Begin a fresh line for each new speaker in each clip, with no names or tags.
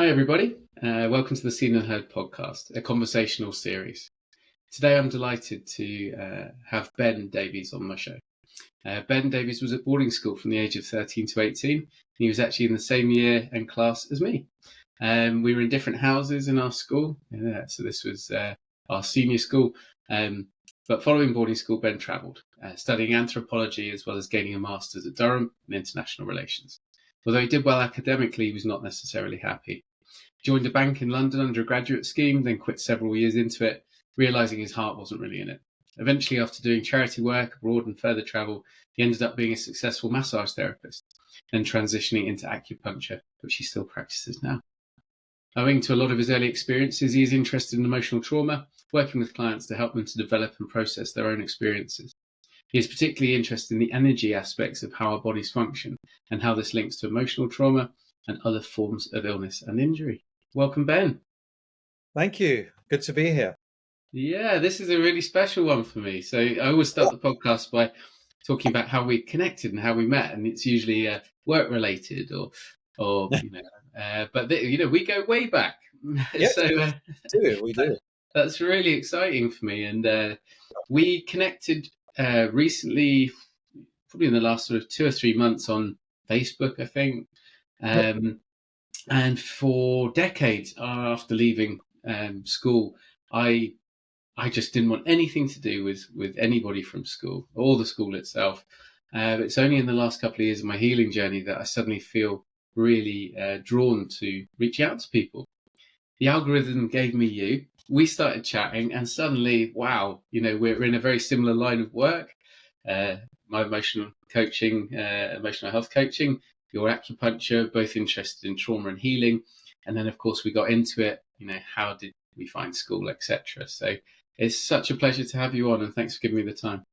Hi, everybody. Welcome to the Seen and Heard podcast, a conversational series. Today, I'm delighted to have Ben Davies on my show. Ben Davies was at boarding school from the age of 13 to 18. He was actually in the same year and class as me. We were in different houses in our school. So this was our senior school. But following boarding school, Ben travelled, studying anthropology as well as gaining a master's at Durham in international relations. Although he did well academically, he was not necessarily happy. He joined a bank in London under a graduate scheme, then quit several years into it, realising his heart wasn't really in it. Eventually, after doing charity work abroad and further travel, he ended up being a successful massage therapist, then transitioning into acupuncture, which he still practices now. Owing to a lot of his early experiences, he is interested in emotional trauma, working with clients to help them to develop and process their own experiences. He is particularly interested in the energy aspects of how our bodies function and how this links to emotional trauma and other forms of illness and injury. Welcome, Ben.
Thank you. Good to be here.
Yeah, this is a really special one for me. So I always start the podcast by talking about how we connected and how we met, and it's usually work related or but we go way back.
Yes,
So
we do.
That's really exciting for me, and we connected recently, probably in the last sort of 2 or 3 months on Facebook, I think. And for decades after leaving school, I just didn't want anything to do with anybody from school or the school itself. It's only in the last couple of years of my healing journey that I suddenly feel really drawn to reach out to people. The algorithm gave me you. We started chatting, and suddenly, wow, we're in a very similar line of work. My emotional coaching, emotional health coaching, your acupuncture, both interested in trauma and healing. And then, of course, we got into it, how did we find school, etc. So it's such a pleasure to have you on, and thanks for giving me the time.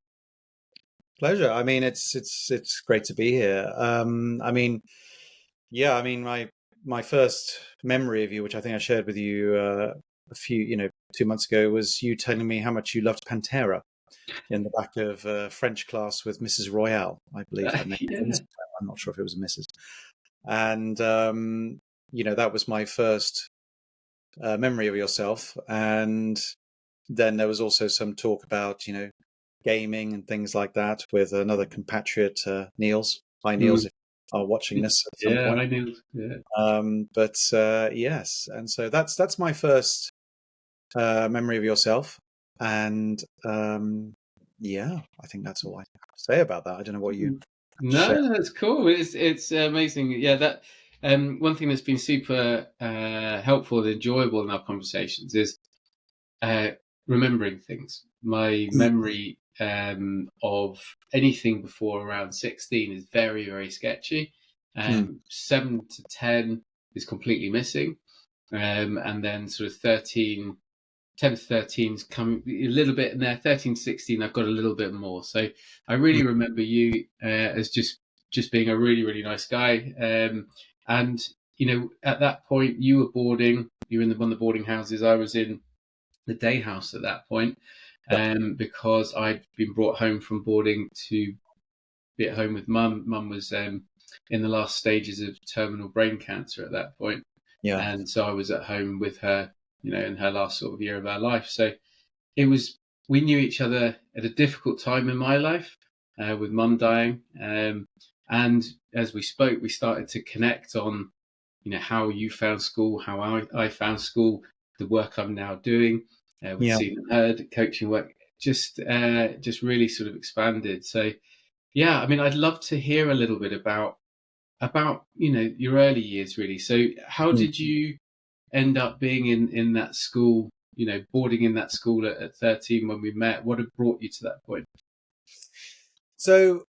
Pleasure. I mean, it's great to be here. My first memory of you, which I think I shared with you a few, 2 months ago, was you telling me how much you loved Pantera in the back of a French class with Mrs. Royale, I believe her name is. I'm not sure if it was a Mrs. And that was my first memory of yourself. And then there was also some talk about, gaming and things like that with another compatriot, Niels. Hi, Niels, if you are watching this at some point.
Hi, Niels. Yeah.
Yes, and so that's my first memory of yourself, and I think that's all I have to say about that. I don't know what you.
No, that's cool. It's amazing. Yeah, that one thing that's been super helpful and enjoyable in our conversations is remembering things. My memory of anything before around 16 is very, very sketchy. 7 to 10 is completely missing. And then sort of 10 to 13's come a little bit in there. 13 to 16, I've got a little bit more. So I really remember you as just being a really, really nice guy. And, at that point, you were boarding. You were in one of the boarding houses. I was in the day house at that point, because I'd been brought home from boarding to be at home with Mum. Mum was in the last stages of terminal brain cancer at that point.
Yeah.
And so I was at home with her, in her last sort of year of our life. So we knew each other at a difficult time in my life, with Mum dying. And as we spoke, we started to connect on, how you found school, how I found school, the work I'm now doing, with Seen and Heard, coaching work, just really sort of expanded. So, yeah, I mean, I'd love to hear a little bit about your early years, really. So how did you end up being in that school, boarding in that school at 13 when we met? What had brought you to that point?
So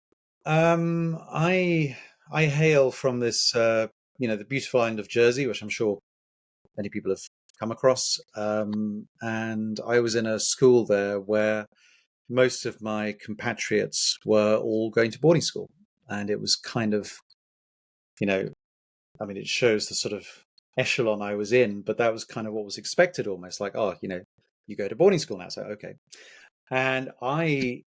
I hail from this, the beautiful island of Jersey, which I'm sure many people have come across. And I was in a school there where most of my compatriots were all going to boarding school. And it was kind of, it shows the sort of echelon I was in, but that was kind of what was expected, almost like, you go to boarding school now. So, okay. And I,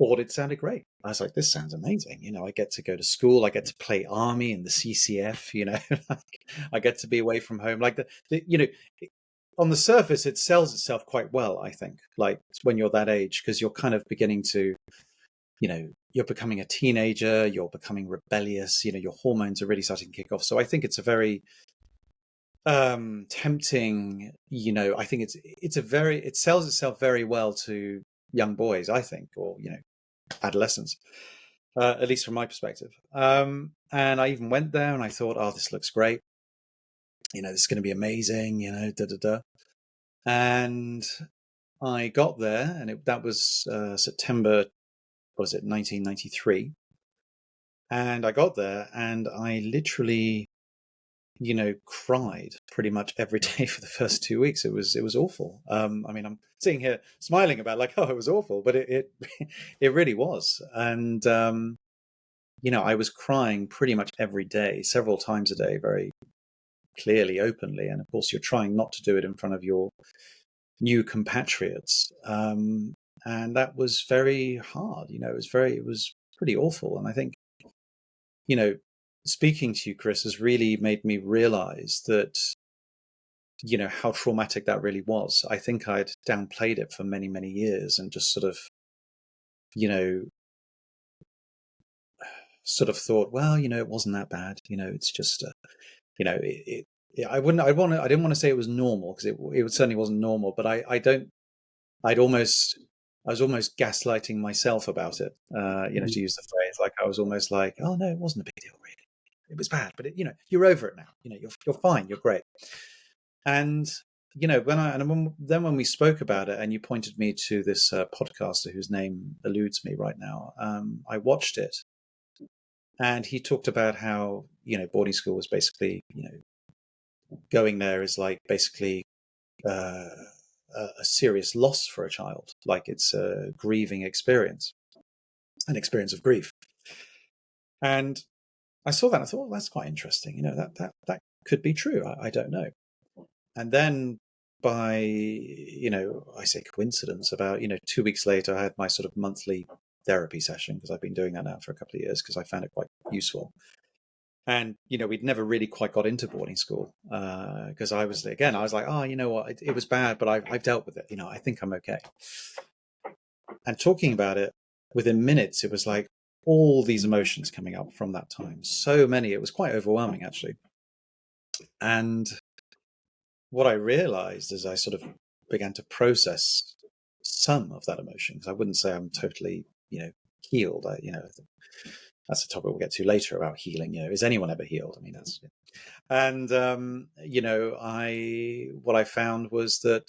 thought it sounded great. I was like, this sounds amazing. I get to go to school. I get to play army in the CCF, like, I get to be away from home. Like on the surface, it sells itself quite well, I think, like when you're that age, because you're kind of beginning to, you're becoming a teenager, you're becoming rebellious, your hormones are really starting to kick off. So I think it's a very tempting, I think it sells itself very well to young boys, I think, or, adolescents, at least from my perspective. And I even went there and I thought, oh, this looks great. This is going to be amazing, da, da, da. And I got there, and that was September, was it 1993? And I got there, and I literally, cried pretty much every day for the first 2 weeks. It was awful. I mean, I'm sitting here smiling about like, oh, it was awful, but it it really was. And I was crying pretty much every day, several times a day, very clearly, openly. And of course, you're trying not to do it in front of your new compatriots. And that was very hard. It was pretty awful. And I think, speaking to you, Chris, has really made me realize that, how traumatic that really was. I think I'd downplayed it for many, many years and just sort of, thought, well, it wasn't that bad. It's just, I didn't want to say it was normal, because it certainly wasn't normal, but I was almost gaslighting myself about it, to use the phrase. Like I was almost like, oh no, it wasn't a big deal really. It was bad, but you're over it now. You're fine. You're great. And when we spoke about it, and you pointed me to this podcaster whose name eludes me right now, I watched it, and he talked about how boarding school was basically going there is like basically a serious loss for a child, like it's a grieving experience, an experience of grief. And I saw that and I thought, well, that's quite interesting. That could be true. I don't know. And then by, I say coincidence, about, 2 weeks later, I had my sort of monthly therapy session, because I've been doing that now for a couple of years because I found it quite useful. And, we'd never really quite got into boarding school because I was like, oh, you know what, it was bad, but I've dealt with it. I think I'm okay. And talking about it, within minutes, it was like all these emotions coming up from that time. So many, it was quite overwhelming, actually. And what I realized as I sort of began to process some of that emotion, because I wouldn't say I'm totally, healed. That's a topic we'll get to later about healing. Is anyone ever healed? I mean, that's, and what I found was that,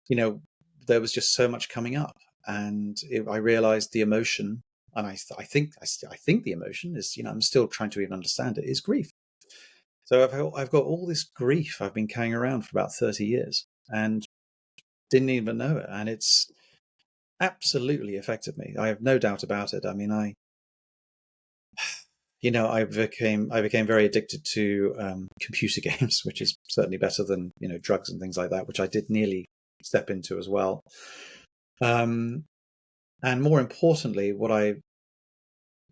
there was just so much coming up, and I realized the emotion, and I think the emotion is, I'm still trying to even understand it, is grief. So I've got all this grief I've been carrying around for about 30 years and didn't even know it, and it's absolutely affected me. I have no doubt about it. I mean, I became very addicted to computer games, which is certainly better than drugs and things like that, which I did nearly step into as well. And more importantly, what I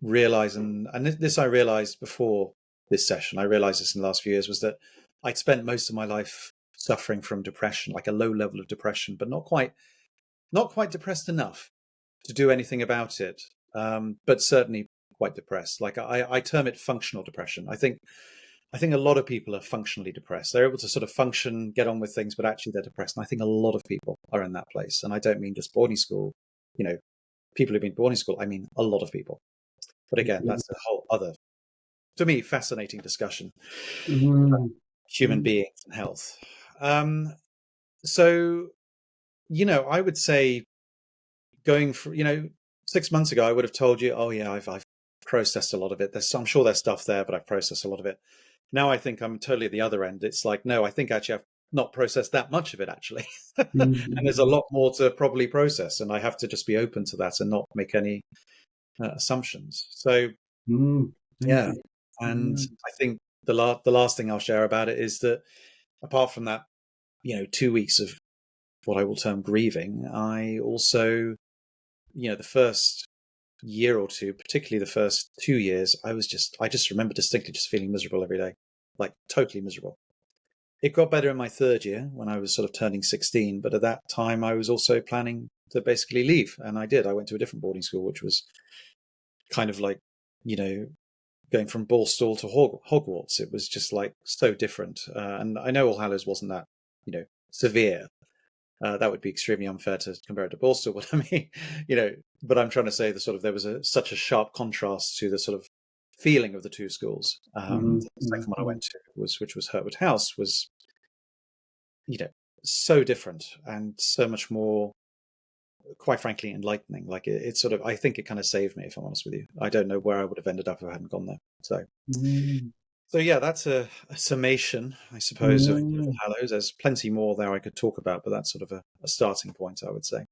realized, and this I realized before this session, I realized this in the last few years, was that I'd spent most of my life suffering from depression, like a low level of depression, but not quite depressed enough to do anything about it, but certainly quite depressed. Like I term it functional depression. I think a lot of people are functionally depressed. They're able to sort of function, get on with things, but actually they're depressed. And I think a lot of people are in that place. And I don't mean just boarding school, people who've been boarding school. I mean a lot of people. But again, that's a whole other, to me, fascinating discussion. Human beings and health. So, I would say going for, 6 months ago, I would have told you, oh yeah, I've processed a lot of it. I'm sure there's stuff there, but I've processed a lot of it. Now I think I'm totally at the other end. It's like, no, I think actually I've not processed that much of it, actually. And there's a lot more to probably process, and I have to just be open to that and not make any assumptions. So, yeah. And I think the last thing I'll share about it is that apart from that, 2 weeks of what I will term grieving, I also, the first year or two, particularly the first 2 years, I just remember distinctly just feeling miserable every day, like totally miserable. It got better in my third year when I was sort of turning 16, but at that time I was also planning to basically leave, and I did. I went to a different boarding school, which was kind of like, going from Borstal to Hogwarts. It was just like so different. And I know All Hallows wasn't that, severe. That would be extremely unfair to compare it to Borstal, but I mean, but I'm trying to say there was such a sharp contrast to the sort of feeling of the two schools. The second one I went to which was Hertwood House, was, so different and so much more, quite frankly, enlightening. Like it sort of, I think it kind of saved me, if I'm honest with you. I don't know where I would have ended up if I hadn't gone there. So yeah, that's a summation, I suppose, of All Hallows. There's plenty more there I could talk about, but that's sort of a starting point, I would say.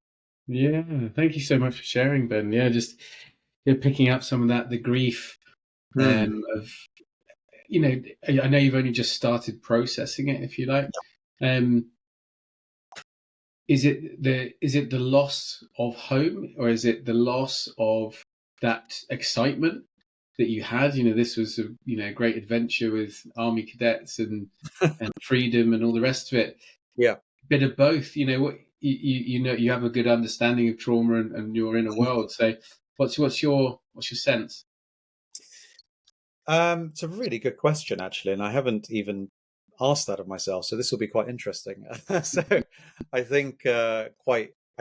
Yeah, thank you so much for sharing, Ben. Yeah, just picking up some of that, the grief of, I know you've only just started processing it, if you like. Is it the loss of home, or is it the loss of that excitement that you had? This was a great adventure with army cadets and freedom and all the rest of it.
Yeah,
bit of both. What you have a good understanding of trauma and your inner world. So what's your sense?
it's a really good question, actually, and I haven't even asked that of myself, so this will be quite interesting. So I think I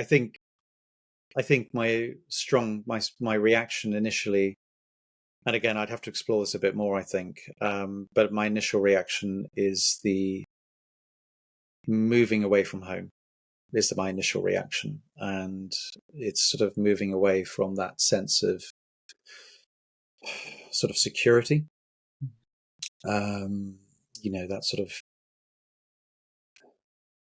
think my reaction initially, and again, I'd have to explore this a bit more, I think, but my initial reaction is the moving away from home is my initial reaction, and it's sort of moving away from that sense of sort of security, that sort of,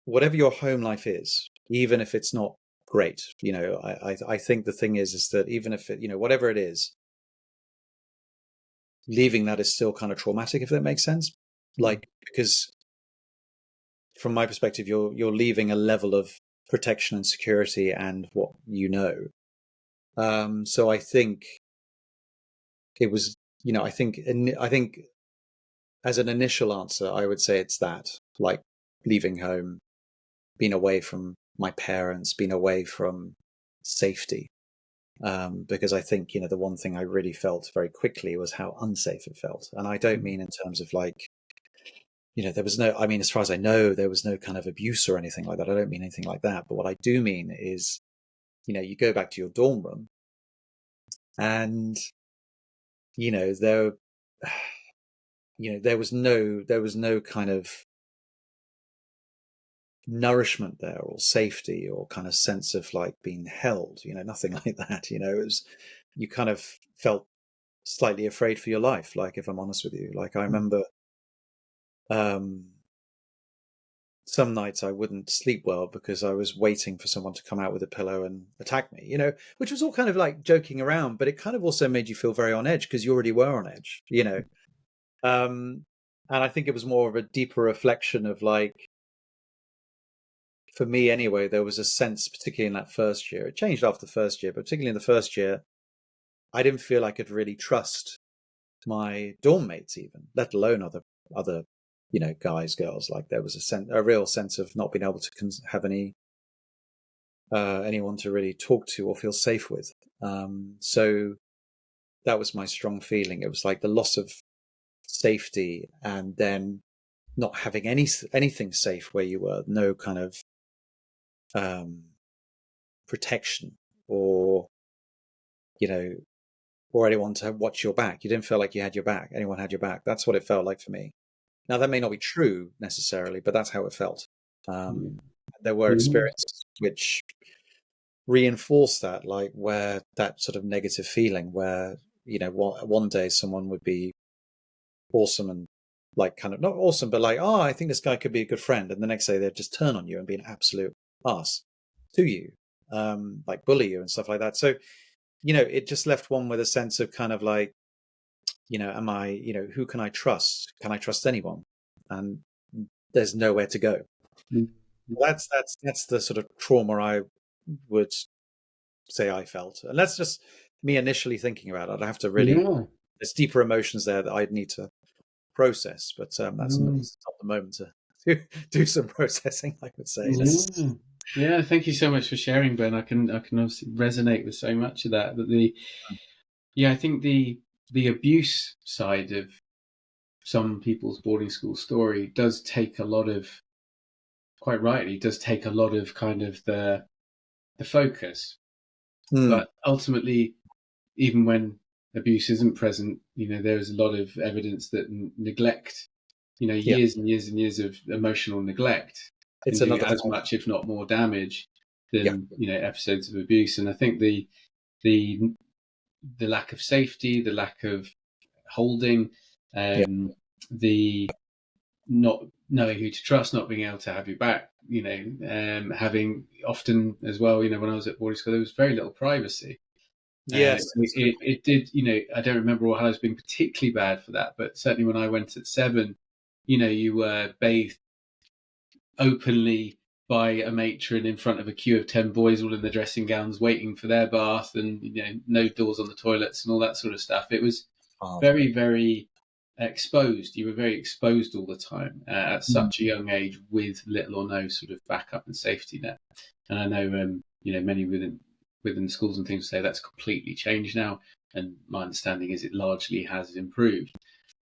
whatever your home life is, even if it's not great, I think the thing is that even if it, whatever it is, leaving that is still kind of traumatic, if that makes sense. Like, because from my perspective, you're leaving a level of protection and security and what so I think it was, I think as an initial answer, I would say it's that, like, leaving home, being away from my parents, being away from safety. Because I think, the one thing I really felt very quickly was how unsafe it felt. And I don't mean in terms of like, there was no, I mean, as far as I know, there was no kind of abuse or anything like that. I don't mean anything like that. But what I do mean is, you go back to your dorm room and, there there was no kind of nourishment there, or safety, or kind of sense of like being held, nothing like that. It was, you kind of felt slightly afraid for your life. Like, if I'm honest with you, like I remember some nights I wouldn't sleep well because I was waiting for someone to come out with a pillow and attack me, which was all kind of like joking around, but it kind of also made you feel very on edge because you already were on edge, and I think it was more of a deeper reflection of, like, for me anyway, there was a sense, particularly in that first year, it changed after the first year, but particularly in the first year, I didn't feel I could really trust my dorm mates, even, let alone other guys, girls. Like, there was a real sense of not being able to have anyone to really talk to or feel safe with. So that was my strong feeling. It was like the loss of safety, and then not having anything safe where you were, no kind of protection, or or anyone to watch your back. You didn't feel like you had your back. Anyone had your back. That's what it felt like for me. Now, that may not be true necessarily, but that's how it felt. There were experiences which reinforced that, like, where that sort of negative feeling, where, one day someone would be awesome and, like, kind of not awesome, but like, oh, I think this guy could be a good friend. And the next day they'd just turn on you and be an absolute ass to you, like bully you and stuff like that. So, it just left one with a sense of kind of like, am I, who can I trust? Can I trust anyone? And there's nowhere to go. That's the sort of trauma I would say I felt. And that's just me initially thinking about it. I have to really,
Yeah.
there's deeper emotions there that I'd need to process, but that's not the moment to do some processing, I would say.
Yeah. Yeah, thank you so much for sharing, Ben. I can obviously resonate with so much of that. But I think the abuse side of some people's boarding school story does take a lot of, quite rightly, does take a lot of kind of the focus. But ultimately, even when abuse isn't present, there is a lot of evidence that neglect, years and years and years of emotional neglect can
It's
do
another
as
form.
much, if not more, damage
Yeah.
than episodes of abuse. And I think the lack of safety, the lack of holding, the not knowing who to trust, not being able to have your back, having often as well, when I was at boarding school, there was very little privacy.
Yes.
It did, I don't remember All Hallows being particularly bad for that, but certainly when I went at 7, you were bathed openly by a matron in front of a queue of 10 boys all in their dressing gowns waiting for their bath, and no doors on the toilets and all that sort of stuff. It was very, very exposed. You were very exposed all the time at such a young age with little or no sort of backup and safety net. And I know many within the schools and things say that's completely changed now, and my understanding is it largely has improved.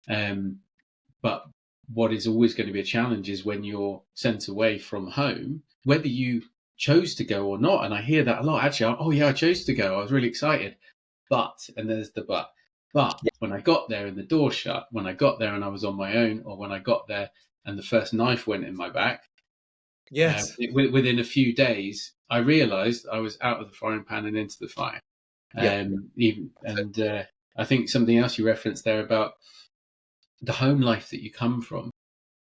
But what is always going to be a challenge is when you're sent away from home, whether you chose to go or not. And I hear that a lot. Actually, oh yeah, I chose to go. I was really excited. But, and there's the but when I got there and the door shut, when I got there and I was on my own, or when I got there and the first knife went in my back,
Yes.
within a few days, I realised I was out of the frying pan and into the fire. I think something else you referenced there about the home life that you come from.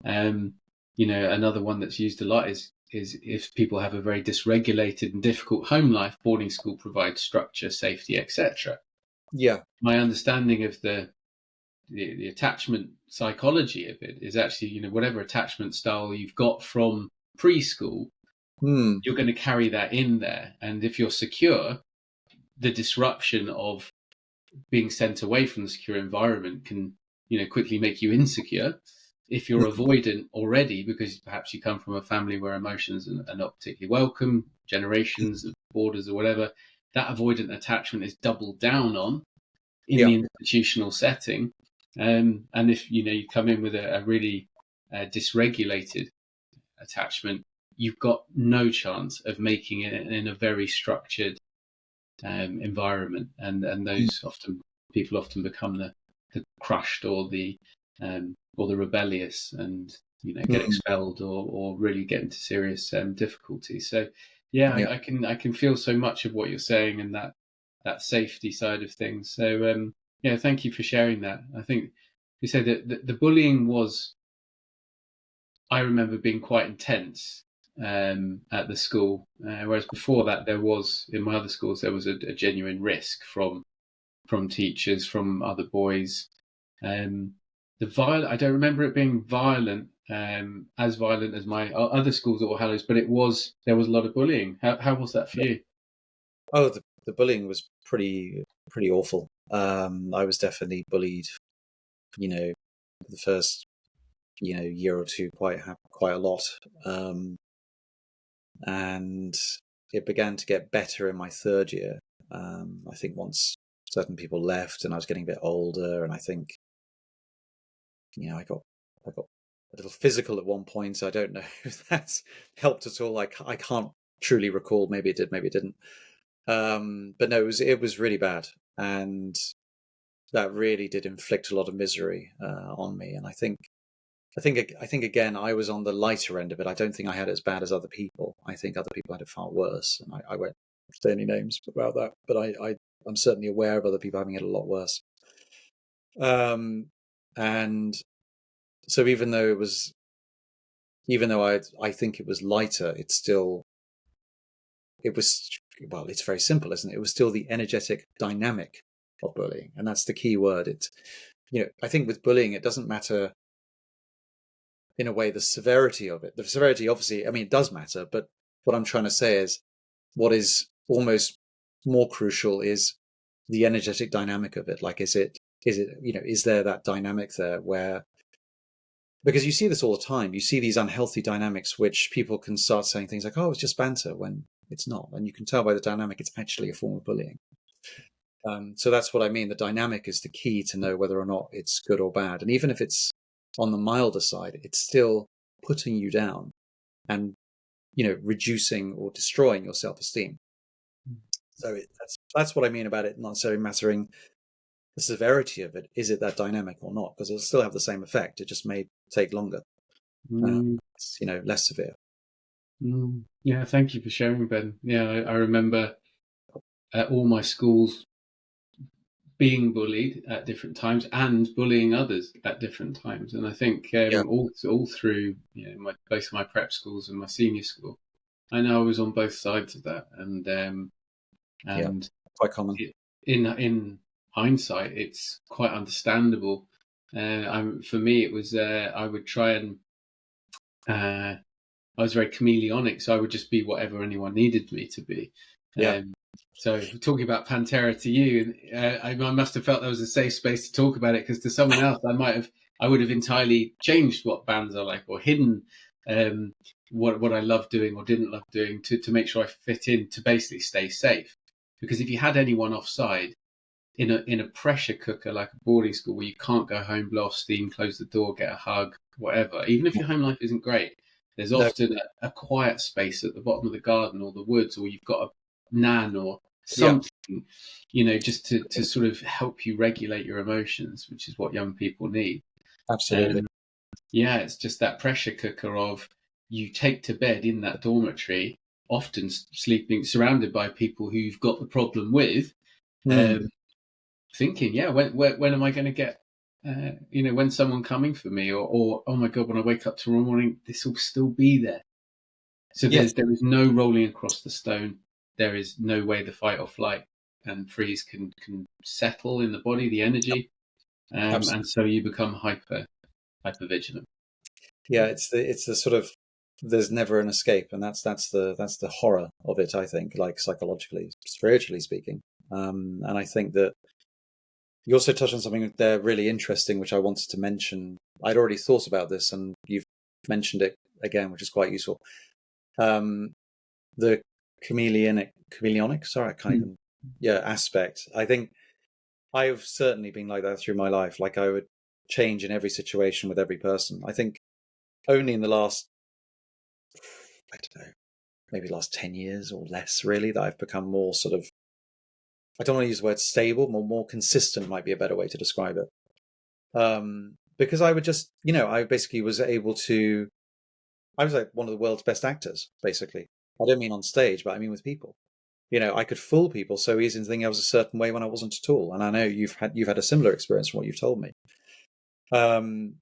Another one that's used a lot is if people have a very dysregulated and difficult home life, boarding school provides structure, safety, etc.
Yeah.
My understanding of the attachment psychology of it is actually, whatever attachment style you've got from preschool, you're going to carry that in there. And if you're secure, the disruption of being sent away from the secure environment can, quickly make you insecure. If you're avoidant already, because perhaps you come from a family where emotions are not particularly welcome, generations of borders or whatever, that avoidant attachment is doubled down on in the institutional setting. And if you come in with a really dysregulated attachment, you've got no chance of making it in a very structured environment, and those people often become the crushed or the rebellious, and get expelled or really get into serious difficulty. So I can feel so much of what you're saying, and that safety side of things. So thank you for sharing that. I think you said that the bullying was, I remember, being quite intense at the school, whereas before that there was, in my other schools, there was a genuine risk from teachers, from other boys. I don't remember it being violent, as violent as my other schools at All Hallows, but there was a lot of bullying. How was that for you?
Oh, the bullying was pretty awful. I was definitely bullied, the first year or two quite a lot, and it began to get better in my third year. I think once certain people left and I was getting a bit older, and I think I got a little physical at one point. So I don't know if that's helped at all. I can't truly recall. Maybe it did, maybe it didn't. But no, it was really bad, and that really did inflict a lot of misery on me. And I think again, I was on the lighter end of it. I don't think I had it as bad as other people. I think other people had it far worse, and I won't say any names about that. But I'm certainly aware of other people having it a lot worse. And so even though I think it was lighter, it's very simple, isn't it? It was still the energetic dynamic of bullying, and that's the key word. It's I think with bullying, it doesn't matter in a way the severity of it. The severity, obviously, I mean, it does matter, but what I'm trying to say is what is almost more crucial is the energetic dynamic of it. Like, is there that dynamic there where, because you see this all the time, you see these unhealthy dynamics, which people can start saying things like, oh, it's just banter, when it's not. And you can tell by the dynamic, it's actually a form of bullying. So that's what I mean. The dynamic is the key to know whether or not it's good or bad. And even if it's on the milder side, it's still putting you down and, reducing or destroying your self-esteem. So that's what I mean about it not necessarily mattering the severity of it. Is it that dynamic or not? Because it'll still have the same effect. It just may take longer. It's, less severe.
Yeah, thank you for sharing, Ben. Yeah, I remember at all my schools being bullied at different times and bullying others at different times. And I think all through both my prep schools and my senior school, I know I was on both sides of that. And
quite common.
In hindsight, it's quite understandable. For me, it was I would try and I was very chameleonic, so I would just be whatever anyone needed me to be. So talking about Pantera to you, I must have felt there was a safe space to talk about it, because to someone else, I would have entirely changed what bands I like, or hidden what I loved doing or didn't love doing to make sure I fit in, to basically stay safe. Because if you had anyone offside in a pressure cooker like a boarding school, where you can't go home, blow off steam, close the door, get a hug, whatever, even if your home life isn't great, there's often a quiet space at the bottom of the garden or the woods, or you've got a nan or something, just to sort of help you regulate your emotions, which is what young people need.
Absolutely.
It's just that pressure cooker of, you take to bed in that dormitory, often sleeping surrounded by people who you've got the problem with, thinking, when am I going to get, when's someone coming for me, or oh my God, when I wake up tomorrow morning, this will still be there. So there is no rolling across the stone. There is no way the fight or flight and freeze can settle in the body, the energy, and so you become hyper vigilant.
Yeah, it's the sort of, there's never an escape, and that's the horror of it, I think, like psychologically, spiritually speaking. And I think that you also touched on something there really interesting, which I wanted to mention. I'd already thought about this, and you've mentioned it again, which is quite useful. The chameleonic, sorry, I can't even, aspect. I think I've certainly been like that through my life. Like, I would change in every situation with every person. I think only in the last, I don't know, maybe the last 10 years or less, really, that I've become more sort of, I don't want to use the word stable, more consistent might be a better way to describe it. Because I would just, I basically was able to, I was like one of the world's best actors, basically. I don't mean on stage, but I mean with people. I could fool people so easy into thinking I was a certain way when I wasn't at all. And I know you've had a similar experience from what you've told me. And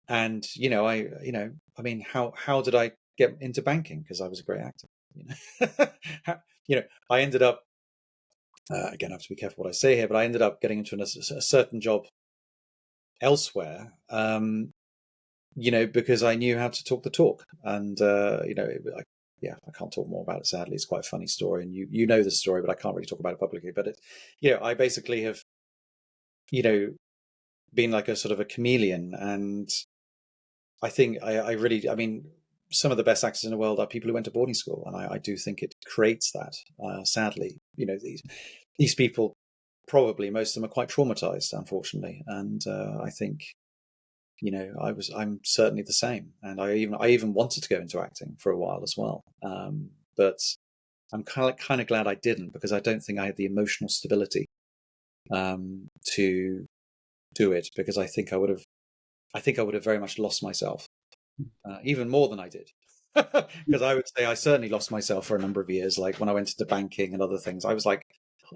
I mean, how did I get into banking? Because I was a great actor. I ended up, again, I have to be careful what I say here, but I ended up getting into a certain job elsewhere, because I knew how to talk the talk. And, I can't talk more about it, sadly. It's quite a funny story, and you know the story, but I can't really talk about it publicly. But I basically have, been like a sort of a chameleon. And I think I really, I mean, some of the best actors in the world are people who went to boarding school. And I do think it creates that, sadly. These people, probably most of them are quite traumatized, unfortunately. And I think, I'm certainly the same. And I even wanted to go into acting for a while as well. But I'm kind of glad I didn't, because I don't think I had the emotional stability to do it, because I think I would have very much lost myself, even more than I did. Because I would say I certainly lost myself for a number of years. Like when I went into banking and other things, I was like,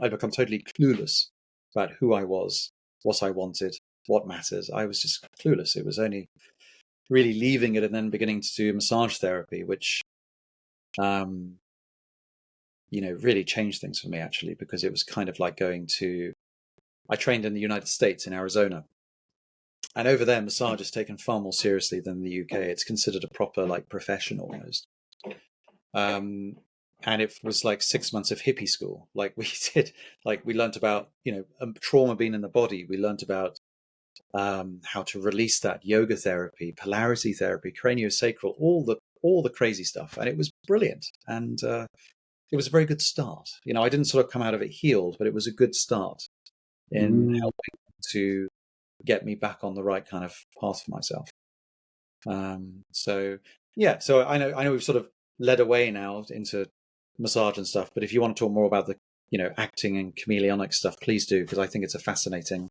I'd become totally clueless about who I was, what I wanted, what matters. I was just clueless. It was only really leaving it and then beginning to do massage therapy, which, really changed things for me, actually, because it was kind of like I trained in the United States, in Arizona. And over there, massage is taken far more seriously than the UK. It's considered a proper, like, profession almost. and it was like 6 months of hippie school. Like we did, like we learned about, trauma being in the body. We learned about how to release that, yoga therapy, polarity therapy, craniosacral, all the crazy stuff. And it was brilliant. And it was a very good start. I didn't sort of come out of it healed, but it was a good start in helping to get me back on the right kind of path for myself. So I know we've sort of led away now into massage and stuff, but if you want to talk more about the acting and chameleonic stuff, please do, because I think it's a fascinating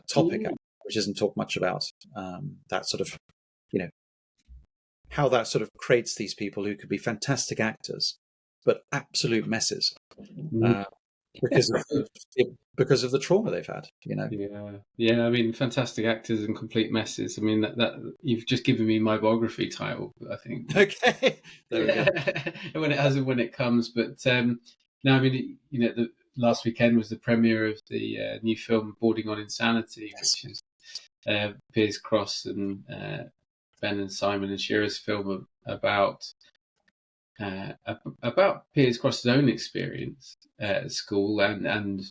topic, which isn't talked much about. That sort of how that sort of creates these people who could be fantastic actors but absolute messes, because of the trauma they've had.
Yeah. I mean, fantastic actors and complete messes. I mean, that you've just given me my biography title, I think.
Okay, there we
go. when it comes, but no, I mean, the last weekend was the premiere of the new film Boarding on Insanity, which is Piers Cross and Ben and Simon and Shearer's film about Piers Cross's own experience at school and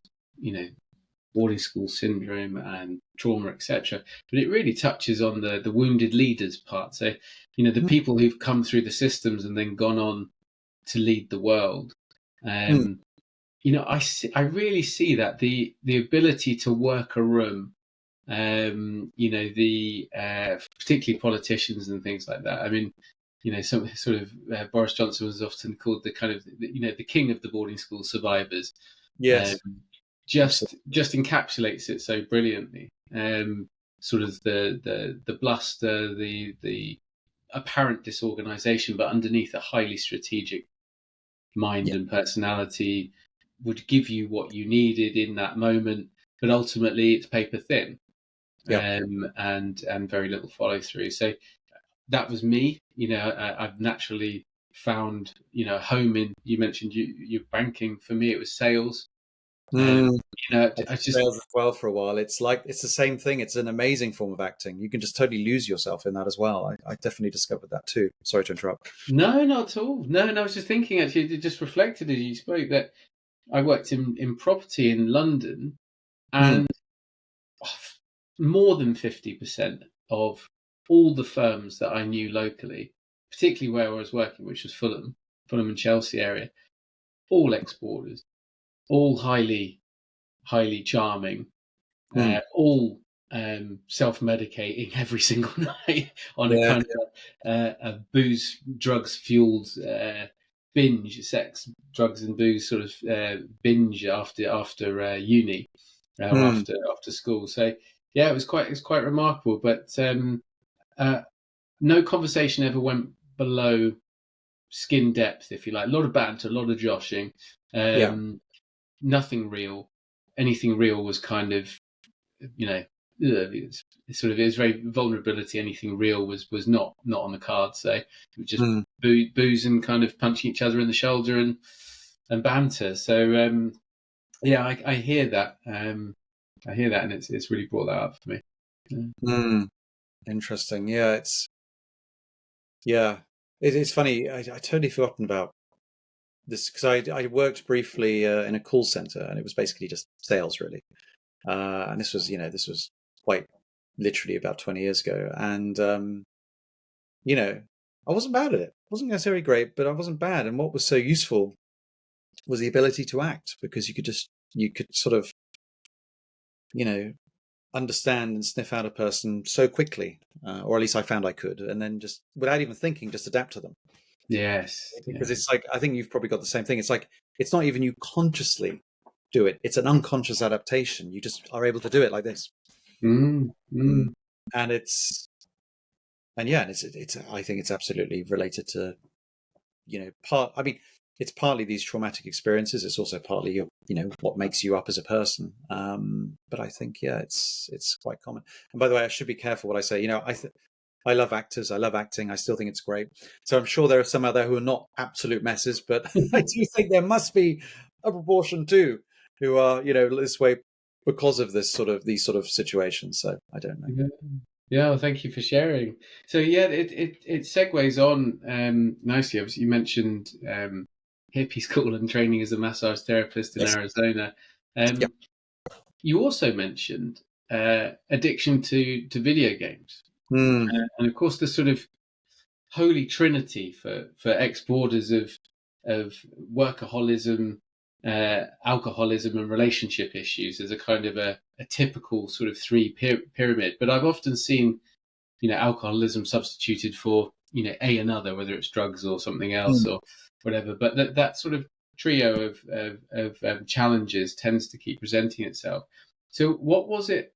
boarding school syndrome and trauma, etc. But it really touches on the wounded leaders part. So the people who've come through the systems and then gone on to lead the world. I really see that the ability to work a room. Particularly politicians and things like that. I mean, some sort of Boris Johnson was often called the kind of the king of the boarding school survivors.
Yes,
just encapsulates it so brilliantly. Sort of the bluster, the apparent disorganization, but underneath a highly strategic mind and personality would give you what you needed in that moment, but ultimately it's paper thin. And very little follow through. So that was me. I've naturally found home in. You mentioned your banking. For me, it was sales.
I just sales as well for a while. It's the same thing. It's an amazing form of acting. You can just totally lose yourself in that as well. I definitely discovered that too. Sorry to interrupt.
No, not at all. No, I was just thinking. Actually, it just reflected as you spoke that I worked in property in London, and more than 50% of all the firms that I knew locally, particularly where I was working, which was Fulham and Chelsea area, all exporters, all highly, highly charming, all self-medicating every single night on a kind of a booze, drugs fueled binge, sex, drugs and booze sort of binge after uni or after school. So yeah, it was quite remarkable. But no conversation ever went below skin depth, if you like. A lot of banter, a lot of joshing. Nothing real. Anything real was kind of, it was very vulnerability. Anything real was not on the card. So it was just booze and kind of punching each other in the shoulder and banter. So I hear that. I hear that, and it's really brought that up for me.
Interesting. It's funny. I totally forgotten about this because I worked briefly in a call center, and it was basically just sales, really. And this was quite literally about 20 years ago, and I wasn't bad at it. I wasn't necessarily great, but I wasn't bad. And what was so useful was the ability to act, because you could sort of understand and sniff out a person so quickly, or at least I found I could, and then just without even thinking, just adapt to them.
Yes,
because it's like, I think you've probably got the same thing. It's like, it's not even you consciously do it. It's an unconscious adaptation. You just are able to do it like this. And it's I think it's absolutely related to, it's partly these traumatic experiences. It's also partly what makes you up as a person. But I think it's quite common. And by the way, I should be careful what I say. I love actors. I love acting. I still think it's great. So I'm sure there are some out there who are not absolute messes, but I do think there must be a proportion too who are this way because of these sort of situations. So I don't know.
Yeah, well, thank you for sharing. So yeah, it segues on nicely. Obviously, you mentioned hippie school and training as a massage therapist in
Yes.
Arizona.
Yep.
You also mentioned addiction to video games,
Mm.
and of course the sort of holy trinity for ex-boarders of workaholism, alcoholism, and relationship issues is a kind of a typical sort of three pyramid. But I've often seen, alcoholism substituted for, a another, whether it's drugs or something else
Mm.
or whatever. But that sort of trio of challenges tends to keep presenting itself. So what was it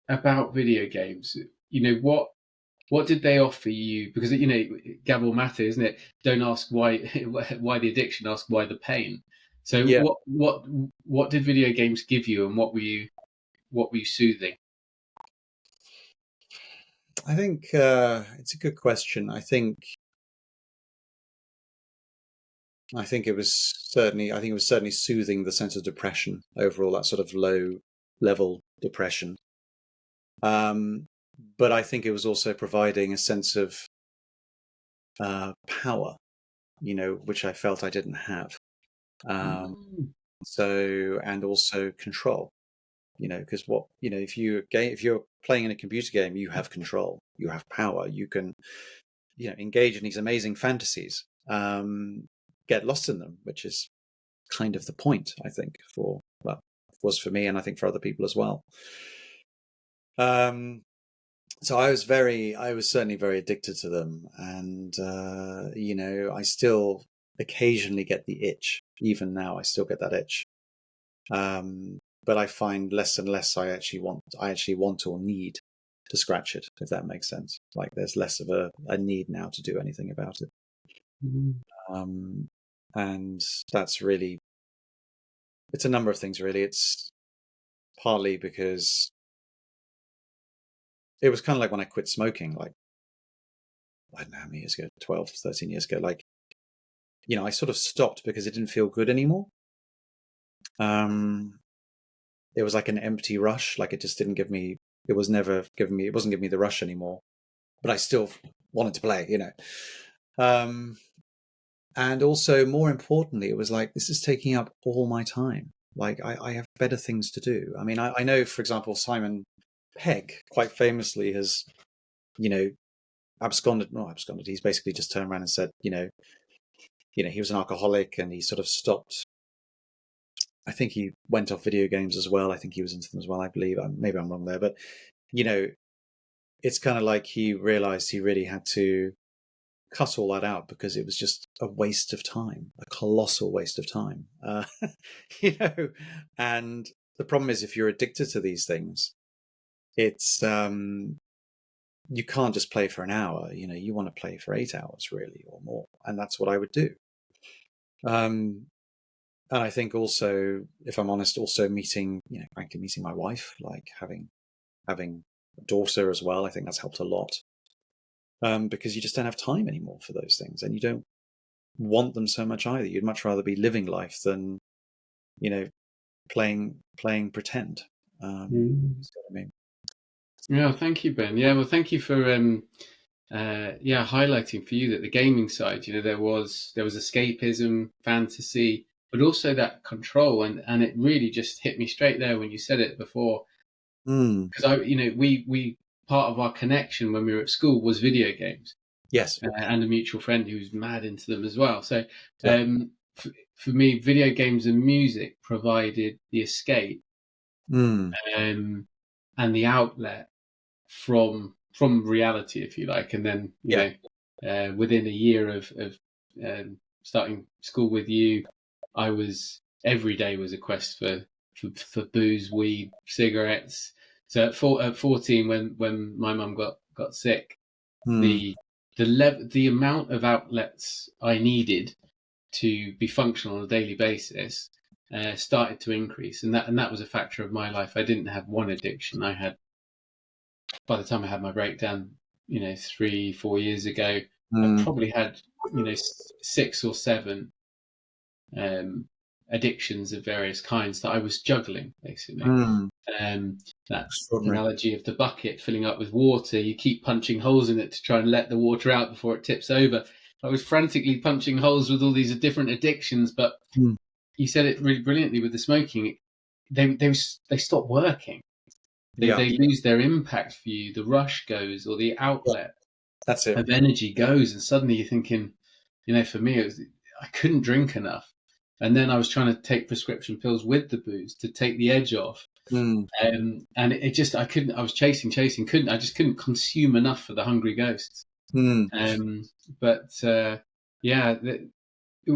about video games? What did they offer you? Because Gabor Mate, isn't it? Don't ask why why the addiction, ask why the pain. So
Yeah.
what did video games give you, and what were you soothing?
I think it's a good question. I think it was certainly soothing the sense of depression overall, that sort of low level depression. But I think it was also providing a sense of power, which I felt I didn't have. So, and also control, because if you're playing in a computer game, you have control, you have power, you can, engage in these amazing fantasies, get lost in them, which is kind of the point, I think, was for me, and I think for other people as well. So I was certainly very addicted to them, and I still occasionally get the itch. Even now, I still get that itch. But I find less and less I actually want or need to scratch it, if that makes sense. Like there's less of a need now to do anything about it. And that's really, it's a number of things really. It's partly because it was kind of like when I quit smoking, like, I don't know how many years ago, 12, 13 years ago, like, I sort of stopped because it didn't feel good anymore. It was like an empty rush. Like it just didn't give me, it wasn't giving me the rush anymore, but I still wanted to play, and also more importantly, it was like, this is taking up all my time. Like I have better things to do. I mean, I know, for example, Simon Pegg quite famously has, not absconded. He's basically just turned around and said, he was an alcoholic and he sort of stopped. I think he went off video games as well. I think he was into them as well, I believe. Maybe I'm wrong there, but it's kind of like he realized he really had to cut all that out because it was just a waste of time, a colossal waste of time. And the problem is, if you're addicted to these things, it's you can't just play for an hour. You want to play for 8 hours really, or more, and that's what I would do. And I think also, if I'm honest, also meeting my wife, like having a daughter as well, I think that's helped a lot. Because you just don't have time anymore for those things, and you don't want them so much either. You'd much rather be living life than, playing pretend. That's what I mean.
Yeah, thank you, Ben. Yeah, well, thank you for highlighting for you that the gaming side, there was escapism, fantasy, but also that control, and it really just hit me straight there when you said it before, because we part of our connection when we were at school was video games.
Yes.
And a mutual friend who's mad into them as well. So for me, video games and music provided the escape and the outlet from reality, if you like. And then within a year of starting school with you, every day was a quest for booze, weed, cigarettes. So at 14, when my mum got sick, the amount of outlets I needed to be functional on a daily basis started to increase, and that was a factor of my life. I didn't have one addiction. I had, by the time I had my breakdown, 3-4 years ago, I probably had 6 or 7 addictions of various kinds that I was juggling, basically. That analogy of the bucket filling up with water, you keep punching holes in it to try and let the water out before it tips over. I was frantically punching holes with all these different addictions. But you said it really brilliantly with the smoking. They stop working. They lose their impact for you. The rush goes, or the outlet
That's it.
of energy goes, and suddenly you're thinking, for me, I couldn't drink enough, and then I was trying to take prescription pills with the booze to take the edge off, and it just I couldn't. I was chasing, couldn't. I just couldn't consume enough for the hungry ghosts. But yeah,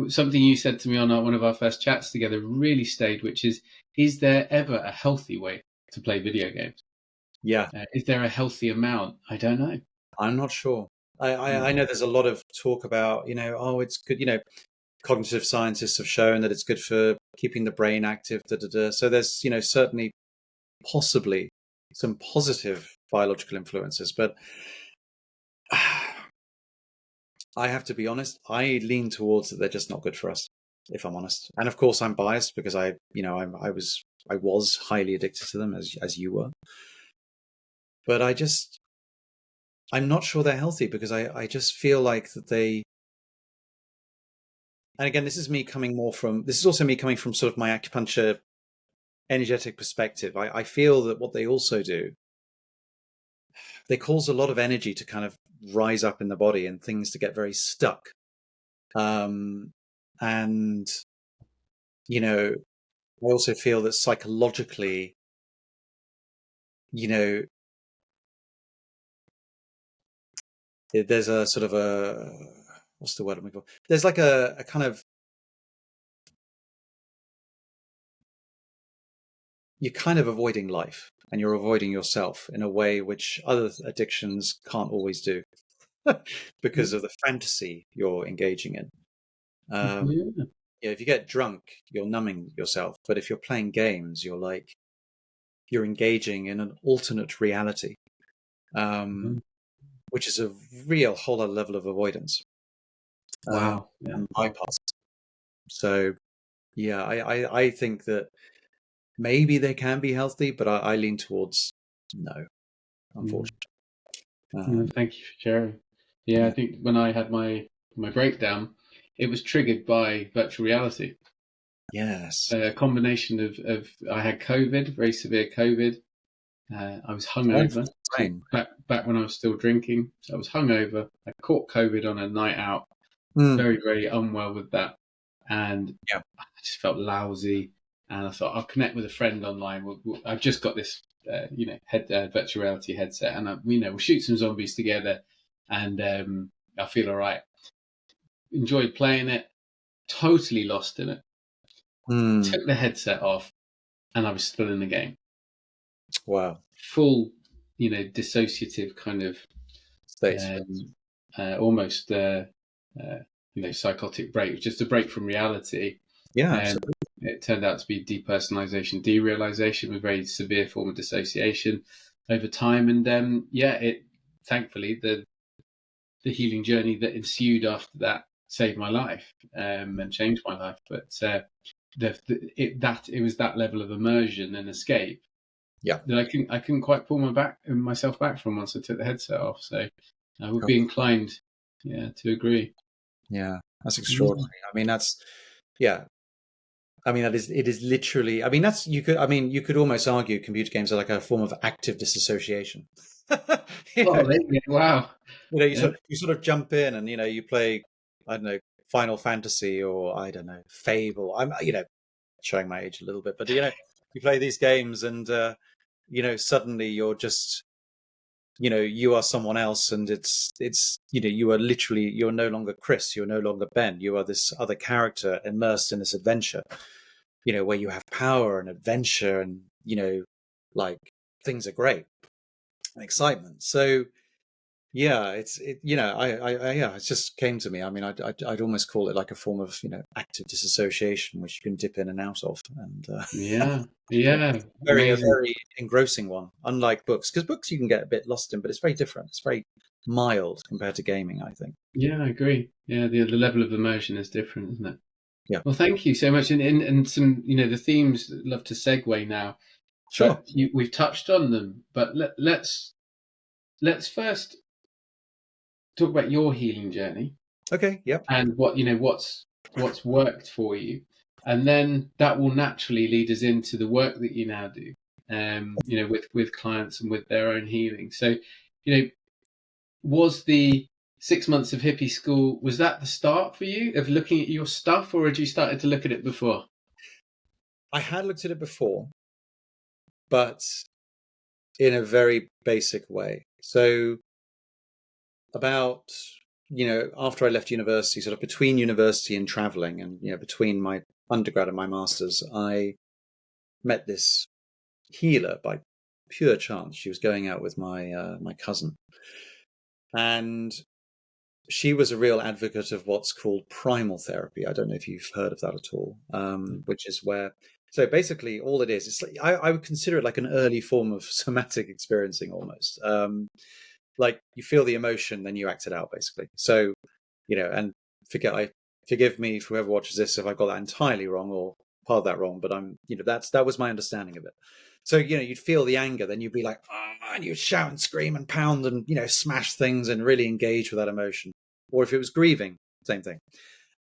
something you said to me on one of our first chats together really stayed, which is there ever a healthy way to play video games?
Yeah.
Is there a healthy amount? I don't know.
I'm not sure. I know there's a lot of talk about, it's good, cognitive scientists have shown that it's good for keeping the brain active, So there's, certainly possibly some positive biological influences, but I have to be honest, I lean towards that they're just not good for us, if I'm honest. And of course I'm biased because I was highly addicted to them as you were. But I'm not sure they're healthy because I just feel like that they, and again, this is also me coming from sort of my acupuncture energetic perspective. I feel that what they also do, they cause a lot of energy to kind of rise up in the body and things to get very stuck. And, I also feel that psychologically, there's a sort of what's the word I'm looking for? There's like a kind of, you're kind of avoiding life and you're avoiding yourself in a way which other addictions can't always do because of the fantasy you're engaging in. If you get drunk, you're numbing yourself. But if you're playing games, you're engaging in an alternate reality, which is a real whole other level of avoidance.
Wow.
And bypass. So, yeah, I think that maybe they can be healthy, but I lean towards no, unfortunately.
Thank you for sharing. Yeah, I think when I had my breakdown, it was triggered by virtual reality.
Yes.
A combination of I had COVID, very severe COVID. I was hungover. Back when I was still drinking, I was hungover. I caught COVID on a night out. Very, very unwell with that, and I just felt lousy. And I thought I'll connect with a friend online. I've just got this, virtual reality headset, and we'll shoot some zombies together, and I feel all right. Enjoyed playing it. Totally lost in it. Took the headset off, and I was still in the game.
Wow.
Full, dissociative kind of
state,
almost, psychotic break, just a break from reality.
Yeah, absolutely.
It turned out to be depersonalization, derealization, a very severe form of dissociation over time. And it thankfully the healing journey that ensued after that saved my life and changed my life. But it was that level of immersion and escape that I couldn't quite pull myself back from once I took the headset off. So I would be inclined, to agree.
Yeah, that's extraordinary. I mean, that is literally, you could almost argue computer games are like a form of active disassociation.
Wow.
You sort of jump in and, you play, I don't know, Final Fantasy or, I don't know, Fable. I'm, showing my age a little bit, but, you play these games and, suddenly you're just, you are someone else, and it's you're no longer Chris, you're no longer Ben, you are this other character immersed in this adventure, where you have power and adventure and, things are great and excitement. So it just came to me. I mean, I'd almost call it like a form of, active disassociation, which you can dip in and out of. And a very engrossing one, unlike books, because books you can get a bit lost in, but it's very different. It's very mild compared to gaming, I think.
Yeah, I agree. Yeah, the level of immersion is different, isn't it?
Yeah.
Well, thank you so much. And some, the themes, I'd love to segue now.
Sure.
We've touched on them, but let's first talk about your healing journey.
Okay. Yep.
and what's worked for you, and then that will naturally lead us into the work that you now do, with clients and with their own healing. So, was the 6 months of hippie school, was that the start for you of looking at your stuff, or had you started to look at it before?
I had looked at it before, but in a very basic way. So about, after I left university, sort of between university and traveling, and between my undergrad and my master's, I met this healer by pure chance. She was going out with my cousin, and she was a real advocate of what's called primal therapy. I don't know if you've heard of that at all, which is where, so basically all it is, it's like, I would consider it like an early form of somatic experiencing almost. Like you feel the emotion, then you act it out basically. So, and forgive me for whoever watches this if I got that entirely wrong or part of that wrong, but that was my understanding of it. So, you'd feel the anger, then you'd be like, oh, and you'd shout and scream and pound and, smash things and really engage with that emotion. Or if it was grieving, same thing.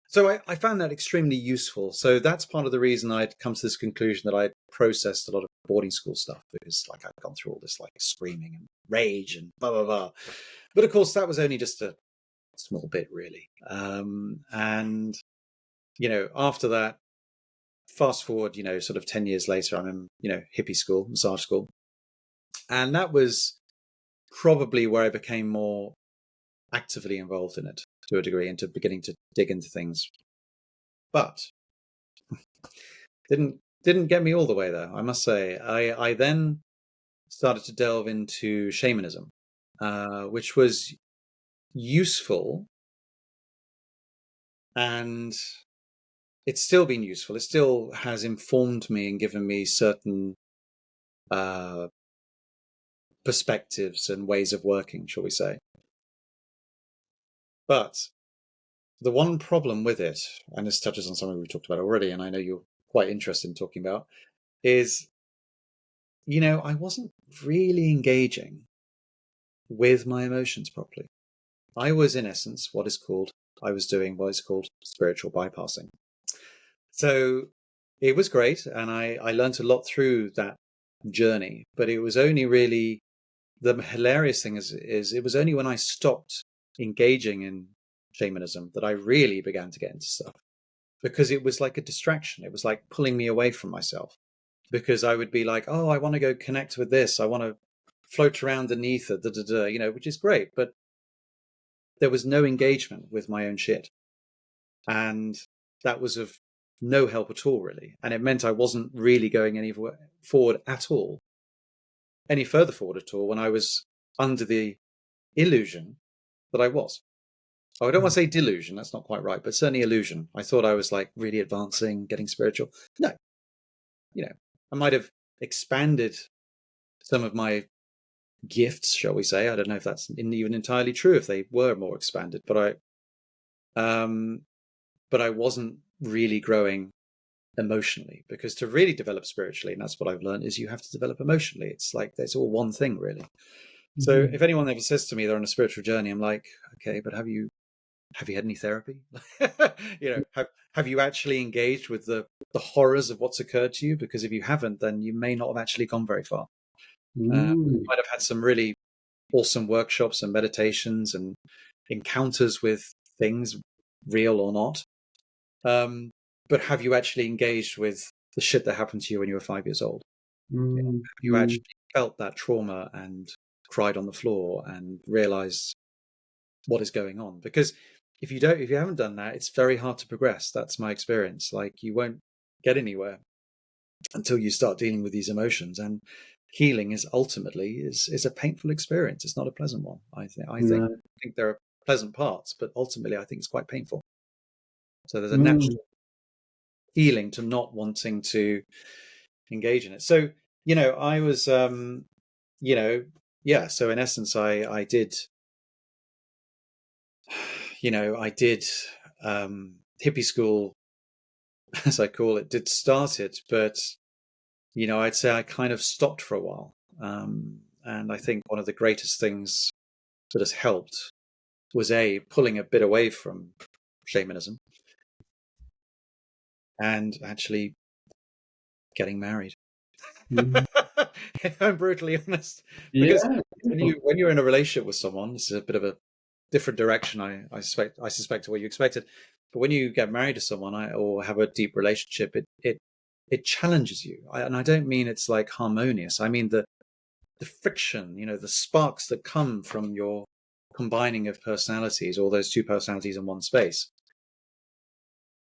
So I found that extremely useful. So that's part of the reason I'd come to this conclusion that I'd processed a lot of boarding school stuff, because like I'd gone through all this like screaming and rage and blah, blah, blah. But of course, that was only just a small bit really. And, after that, fast forward, sort of 10 years later, I'm in, hippie school, massage school. And that was probably where I became more actively involved in it to a degree, into beginning to dig into things. But didn't get me all the way there, I must say. I then started to delve into shamanism, which was useful, and it's still been useful. It still has informed me and given me certain perspectives and ways of working, shall we say. But the one problem with it, and this touches on something we've talked about already, and I know you're quite interested in talking about, is, I wasn't really engaging with my emotions properly. I was, in essence, I was doing what is called spiritual bypassing. So it was great, and I learned a lot through that journey, but it was only really, the hilarious thing is it was only when I stopped engaging in shamanism that I really began to get into stuff, because it was like a distraction. It was like pulling me away from myself, because I would be like, oh, I want to go connect with this. I want to float around beneath it, which is great. But there was no engagement with my own shit. And that was of no help at all, really. And it meant I wasn't really going any forward at all, any further forward at all, when I was under the illusion that I was. Oh, I don't want to say delusion, that's not quite right, but certainly illusion. I thought I was like really advancing, getting spiritual. No, I might have expanded some of my gifts, shall we say. I don't know if that's even entirely true, if they were more expanded, but I wasn't really growing emotionally, because to really develop spiritually, and that's what I've learned, is you have to develop emotionally. It's like it's all one thing, really. Mm-hmm. So if anyone ever says to me they're on a spiritual journey, I'm like, okay, but have you had any therapy? Have you actually engaged with the horrors of what's occurred to you? Because if you haven't, then you may not have actually gone very far. You might have had some really awesome workshops and meditations and encounters with things, real or not. But have you actually engaged with the shit that happened to you when you were 5 years old? Have you actually felt that trauma and cried on the floor and realized what is going on? Because if you haven't done that, it's very hard to progress. That's my experience. Like, you won't get anywhere until you start dealing with these emotions. And healing is ultimately a painful experience. It's not a pleasant one. I think there are pleasant parts, but ultimately I think it's quite painful. So there's a natural feeling to not wanting to engage in it. So, I was, so in essence, I did, hippie school, as I call it, did start it, but, I'd say I kind of stopped for a while. And I think one of the greatest things that has helped was pulling a bit away from shamanism and actually getting married. If I'm brutally honest, because
Yeah.
when you're in a relationship with someone, this is a bit of a different direction, I suspect to what you expected. But when you get married to someone or have a deep relationship, it challenges you. And I don't mean it's like harmonious. I mean the friction, the sparks that come from your combining of personalities, or those two personalities in one space,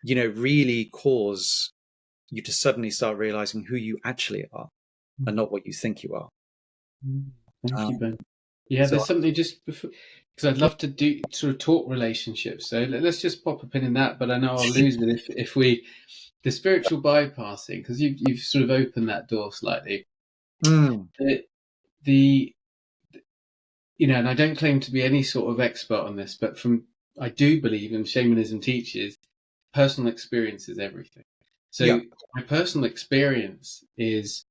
really cause you to suddenly start realizing who you actually are and not what you think you are.
Thank you,
Um,
Ben. Yeah,
so
there's something just before, because I'd love to do sort of talk relationships. So let's just pop a pin in that. But I know I'll lose it if we the spiritual bypassing, because you've sort of opened that door slightly.
mm,
The and I don't claim to be any sort of expert on this, but I do believe, and shamanism teaches, personal experience is everything.
yeah,
So my personal experience is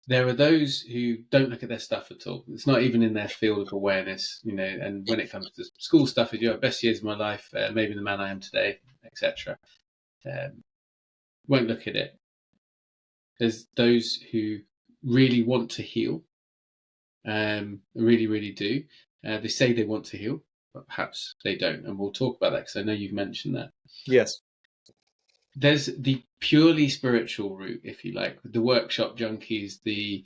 there are those who don't look at their stuff at all. It's not even in their field of awareness, and when it comes to school stuff, best years of my life, maybe the man I am today, etc. Won't look at it. There's those who really want to heal, really, really do. They say they want to heal, but perhaps they don't. And we'll talk about that because I know you've mentioned that.
yes,
There's the purely spiritual route, if you like, the workshop junkies, the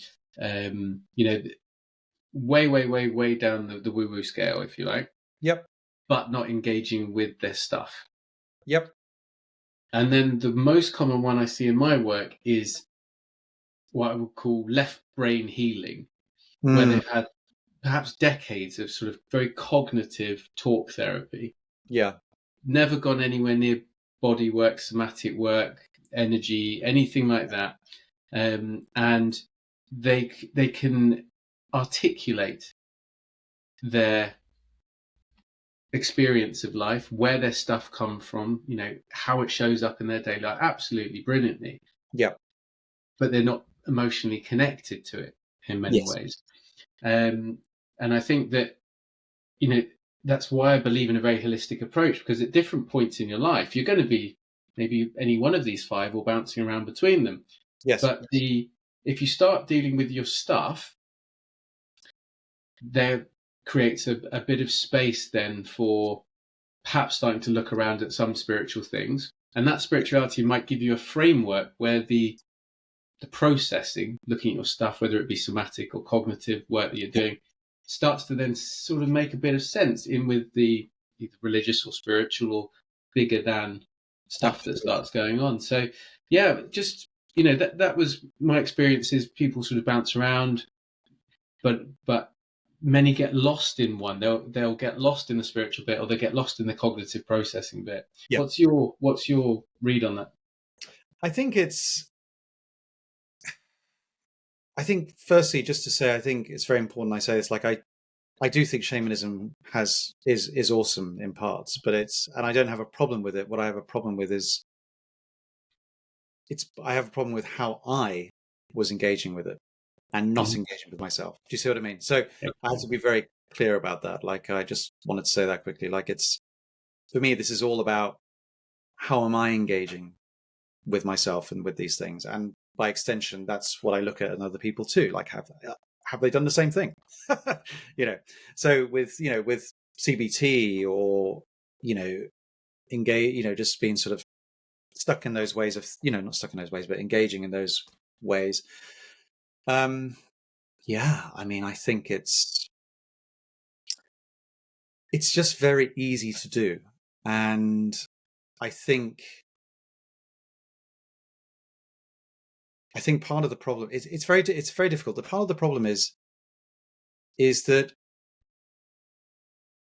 way, way, way, way down the woo-woo scale, if you like,
yep,
but not engaging with their stuff.
yep,
And then the most common one I see in my work is what I would call left brain healing, where
mm,
they've had perhaps decades of sort of very cognitive talk therapy,
yeah,
never gone anywhere near body work, somatic work, energy, anything like that. And they can articulate their experience of life, where their stuff comes from, how it shows up in their daily life, absolutely brilliantly,
yeah,
but they're not emotionally connected to it in many
yes,
ways. And I think that, that's why I believe in a very holistic approach, because at different points in your life, you're going to be maybe any one of these five or bouncing around between them.
yes,
But if you start dealing with your stuff, there creates a bit of space then for perhaps starting to look around at some spiritual things. And that spirituality might give you a framework where the processing, looking at your stuff, whether it be somatic or cognitive work that you're doing, starts to then sort of make a bit of sense in with the either religious or spiritual or bigger than stuff that
absolutely,
starts going on. So yeah, just that was my experience. Is people sort of bounce around, but many get lost in one. They'll get lost in the spiritual bit, or they get lost in the cognitive processing bit.
yeah.
What's your read on that?
I think firstly, just to say, I think it's very important I say this, like I do think shamanism is awesome in parts, but and I don't have a problem with it. What I have a problem with is I have a problem with how I was engaging with it and not
Mhm.
engaging with myself. Do you see what I mean? So
Yep.
I have to be very clear about that. Like, I just wanted to say that quickly. Like, for me, this is all about how am I engaging with myself and with these things, and by extension, that's what I look at in other people too. Like, have they done the same thing? you know. So with CBT, or engage, just being sort of stuck in those ways of, not stuck in those ways, but engaging in those ways. Yeah, I mean, I think it's just very easy to do, and I think part of the problem is it's very difficult. The part of the problem is that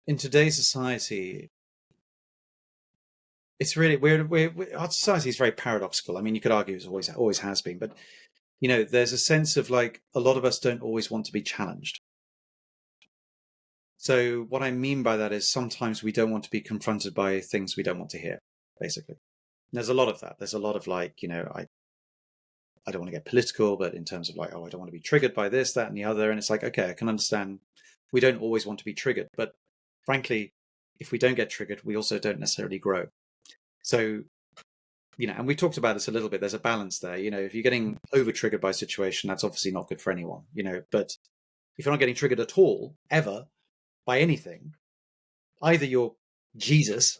in today's society, it's really our society is very paradoxical. I mean, you could argue it's always has been, but there's a sense of, like, a lot of us don't always want to be challenged. So what I mean by that is sometimes we don't want to be confronted by things we don't want to hear, basically. And there's a lot of that. There's a lot of, like, I don't want to get political, but in terms of, like, oh, I don't want to be triggered by this, that, and the other. And it's like, okay, I can understand we don't always want to be triggered, but frankly, if we don't get triggered, we also don't necessarily grow. So, and we talked about this a little bit. There's a balance there. If you're getting over triggered by a situation, that's obviously not good for anyone. But if you're not getting triggered at all, ever, by anything, either you're Jesus,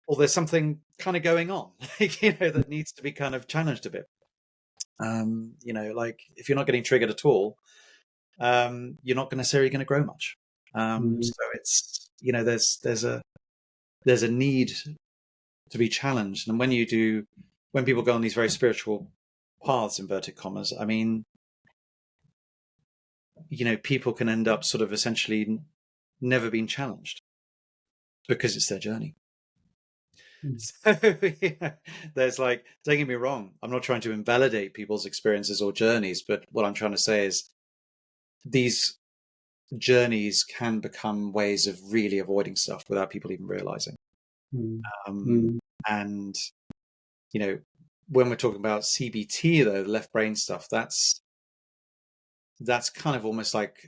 or there's something kind of going on, that needs to be kind of challenged a bit. Like if you're not getting triggered at all, you're not necessarily going to grow much. So it's there's a need to be challenged, and when people go on these very spiritual paths, inverted commas, I mean, people can end up sort of essentially never being challenged because it's their journey. So there's like, don't get me wrong, I'm not trying to invalidate people's experiences or journeys, but what I'm trying to say is these journeys can become ways of really avoiding stuff without people even realizing. And when we're talking about CBT, though, the left brain stuff, that's kind of almost like,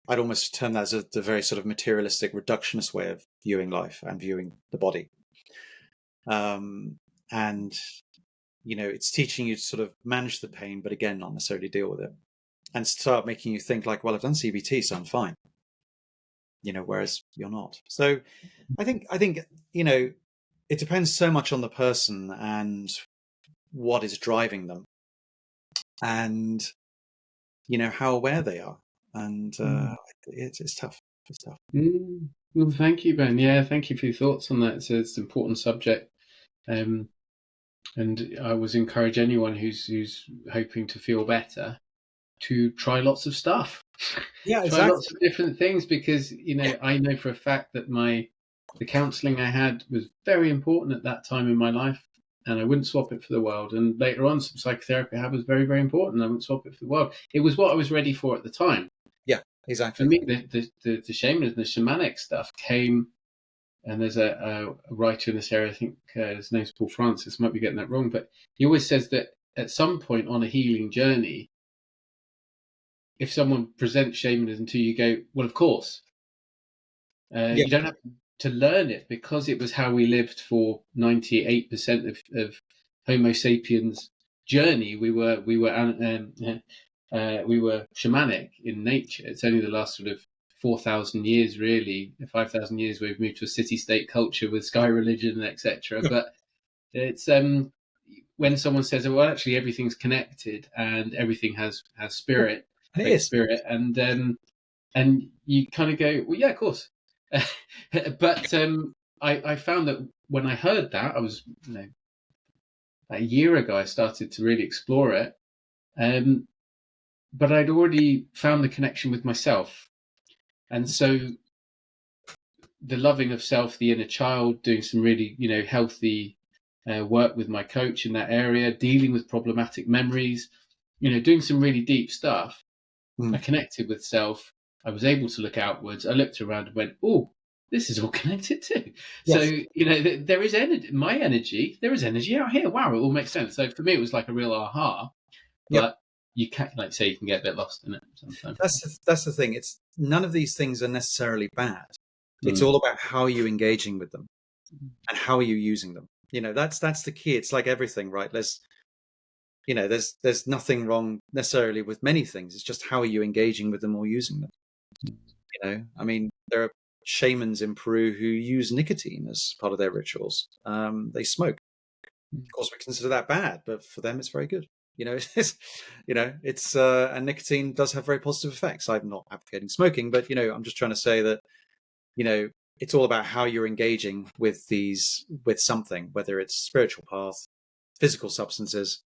I'd almost term that as the very sort of materialistic reductionist way of viewing life and viewing the body. And it's teaching you to sort of manage the pain, but again, not necessarily deal with it, and start making you think like, well, I've done CBT, so I'm fine. Whereas you're not. So I think it depends so much on the person and what is driving them, and how aware they are, and it's tough. It's tough.
Well, thank you, Ben. Yeah, thank you for your thoughts on that. It's an important subject, and I always encourage anyone who's hoping to feel better to try lots of stuff.
Yeah,
try
exactly.
lots of different things, because I know for a fact that the counselling I had was very important at that time in my life, and I wouldn't swap it for the world. And later on, some psychotherapy I had was very, very important. I wouldn't swap it for the world. It was what I was ready for at the time.
Yeah, exactly.
For me, the shamanism, the shamanic stuff came, and there's a writer in this area, I think his name's Paul Francis, might be getting that wrong, but he always says that at some point on a healing journey, if someone presents shamanism to you, you go, well, of course. You don't have to learn it, because it was how we lived for 98% of Homo sapiens' journey. We were shamanic in nature. It's only the last sort of 4,000 years, really, 5,000 years, we've moved to a city-state culture with sky religion, etc. But it's when someone says, "Oh, well, actually, everything's connected and everything has spirit, great spirit," and you kind of go, "Well, yeah, of course." But I found that when I heard that, I was a year ago, I started to really explore it, but I'd already found the connection with myself, and so the loving of self, the inner child, doing some really healthy work with my coach in that area, dealing with problematic memories, doing some really deep stuff. I connected with self. I was able to look outwards. I looked around and went, oh, this is all connected too. Yes. So, there is my energy. There is energy out here. Wow, it all makes sense. So for me, it was like a real aha. But you can't, you can get a bit lost in it sometimes.
That's the thing. It's none of these things are necessarily bad. It's all about how you're engaging with them and how are you using them. That's the key. It's like everything, right? There's nothing wrong necessarily with many things. It's just how are you engaging with them or using them. I mean, there are shamans in Peru who use nicotine as part of their rituals. They smoke. Of course, we consider that bad, but for them, it's very good. It's and nicotine does have very positive effects. I'm not advocating smoking, but I'm just trying to say that it's all about how you're engaging with something, whether it's spiritual path, physical substances,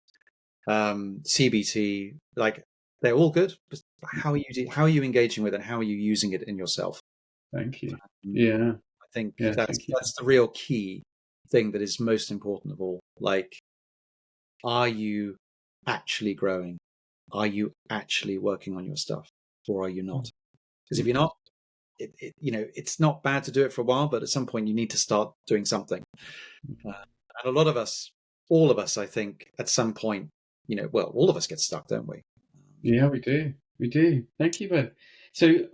CBT, like they're all good, but how are you engaging with it, and how are you using it in yourself?
Thank you. I
think that's the real key thing that is most important of all. Like, are you actually growing? Are you actually working on your stuff, or are you not? Because if you're not, it's not bad to do it for a while, but at some point you need to start doing something. And a lot of us, all of us, I think, at some point, all of us get stuck, don't we?
Yeah, we do. Thank you, Ben. So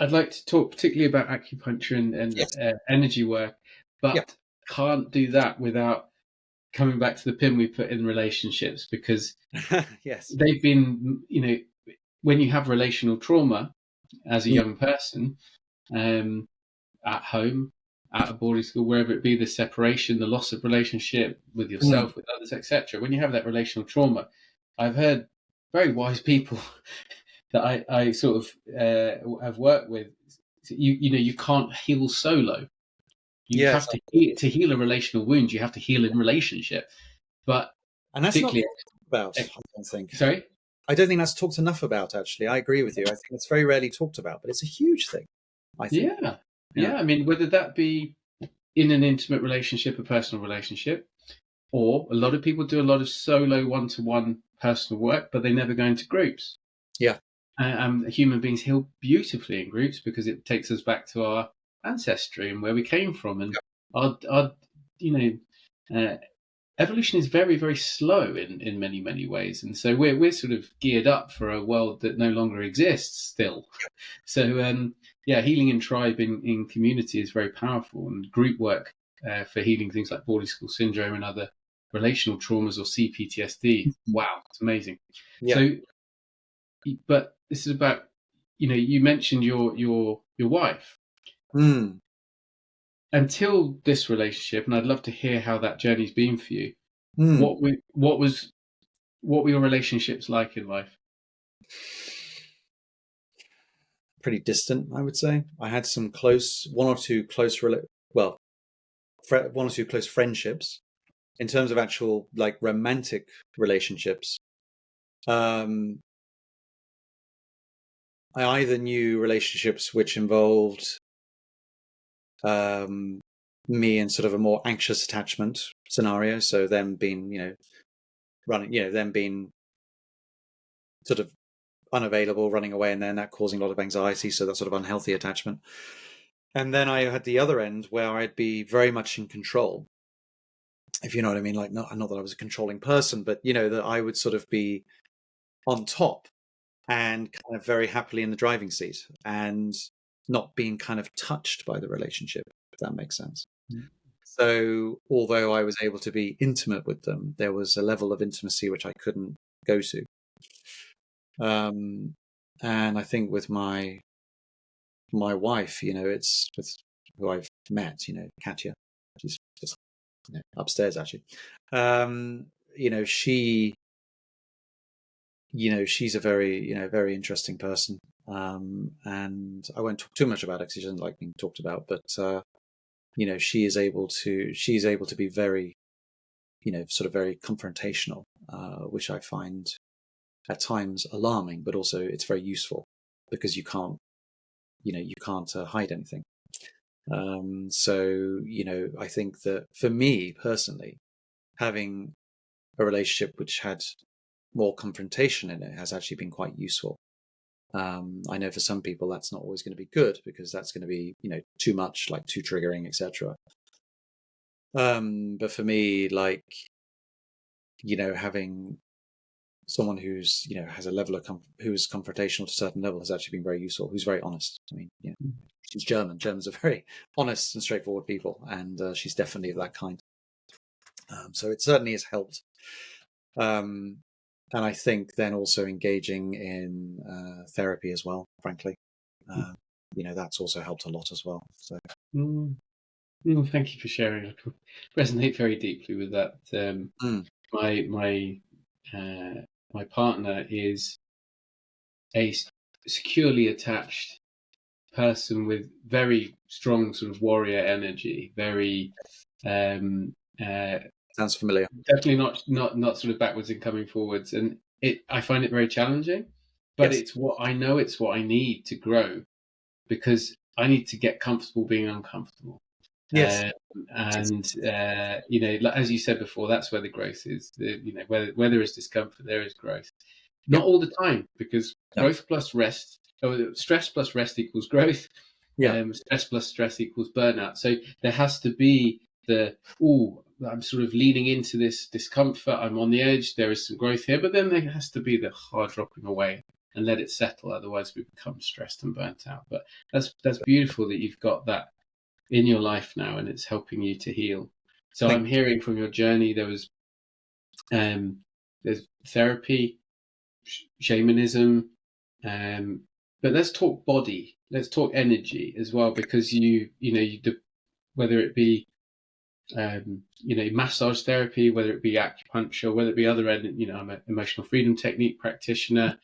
I'd like to talk particularly about acupuncture and
Yes.
energy work,
Yeah.
but can't do that without coming back to the pin we put in relationships, because
Yes.
they've been, when you have relational trauma as a
Mm.
young person, um, at home, at a boarding school, wherever it be, the separation, the loss of relationship with
Mm.
yourself, with others, etc. When you have that relational trauma, I've heard very wise people that I sort of have worked with. You can't heal solo. You
Yes.
have to heal a relational wound. You have to heal in relationship, but
And that's not
particularly,
talked about, I don't think.
sorry.
I don't think that's talked enough about, actually. I agree with you. I think it's very rarely talked about, but it's a huge thing, I think.
Yeah,
Yeah.
yeah. I mean, whether that be in an intimate relationship, a personal relationship, or a lot of people do a lot of solo one-to-one personal work, but they never go into groups.
Yeah.
Human beings heal beautifully in groups because it takes us back to our ancestry and where we came from, and our you evolution is very, very slow in many, many ways, and so we're sort of geared up for a world that no longer exists still. So healing in tribe, in community, is very powerful, and group work for healing things like boarding school syndrome and other relational traumas or CPTSD. Wow, it's amazing.
Yeah.
So, but this is about, you mentioned your wife.
Mm.
Until this relationship, and I'd love to hear how that journey's been for you.
Mm.
What were your relationships like in life?
Pretty distant, I would say. I had some one or two close friendships. In terms of actual like romantic relationships, I either knew relationships which involved me in sort of a more anxious attachment scenario, so them being, them being sort of unavailable, running away, and then that causing a lot of anxiety, so that sort of unhealthy attachment. And then I had the other end where I'd be very much in control, if you know what I mean. Like, not that I was a controlling person, but that I would sort of be on top and kind of very happily in the driving seat and not being kind of touched by the relationship, if that makes sense.
Mm.
So although I was able to be intimate with them, there was a level of intimacy which I couldn't go to. And I think with my wife, it's with who I've met, Katya, she's just upstairs actually. She, she's a very, very interesting person. And I won't talk too much about it because she doesn't like being talked about, but she's able to be very, sort of very confrontational, which I find at times alarming, but also it's very useful because you can't hide anything. So, I think that for me personally, having a relationship which had more confrontation in it has actually been quite useful. I know for some people that's not always going to be good because that's going to be, too much, like too triggering, etc. But for me, like, having someone who's, has a level of who's confrontational to a certain level has actually been very useful, who's very honest. I mean, she's German. Germans are very honest and straightforward people, and she's definitely of that kind. So it certainly has helped. And I think then also engaging in therapy as well, frankly, that's also helped a lot as well. So,
Thank you for sharing. I resonate very deeply with that. My partner is a securely attached person with very strong sort of warrior energy. Very
sounds familiar.
definitely not sort of backwards and coming forwards, and I find it very challenging. But
Yes.
it's what I know. It's what I need to grow, because I need to get comfortable being uncomfortable.
Yes.
Like, as you said before, that's where the growth is. Where there is discomfort, there is growth.
Yeah.
Not all the time, because
No.
growth plus rest, stress plus rest equals growth.
Yeah.
Stress plus stress equals burnout. So there has to be I'm sort of leaning into this discomfort. I'm on the edge. There is some growth here, but then there has to be the hard dropping away. and let it settle. Otherwise, we become stressed and burnt out. But that's beautiful that you've got that in your life now, and it's helping you to heal. So I'm hearing from your journey there's therapy, shamanism, but let's talk body. Let's talk energy as well, because whether it be massage therapy, whether it be acupuncture, whether it be other, I'm an emotional freedom technique practitioner,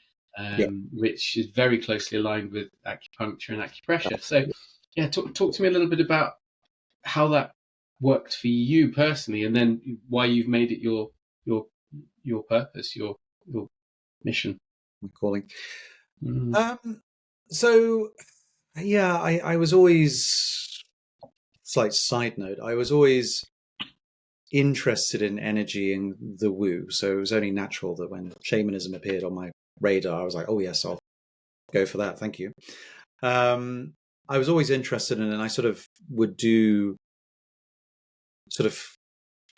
which is very closely aligned with acupuncture and acupressure. So, yeah, talk to me a little bit about how that worked for you personally, and then why you've made it your purpose, your mission.
My calling. So, yeah, I was always, slight side note, I was always interested in energy and the woo. So it was only natural that when shamanism appeared on my radar, I was like, oh yes, I'll go for that. Thank you. I was always interested in it, and I sort of would do sort of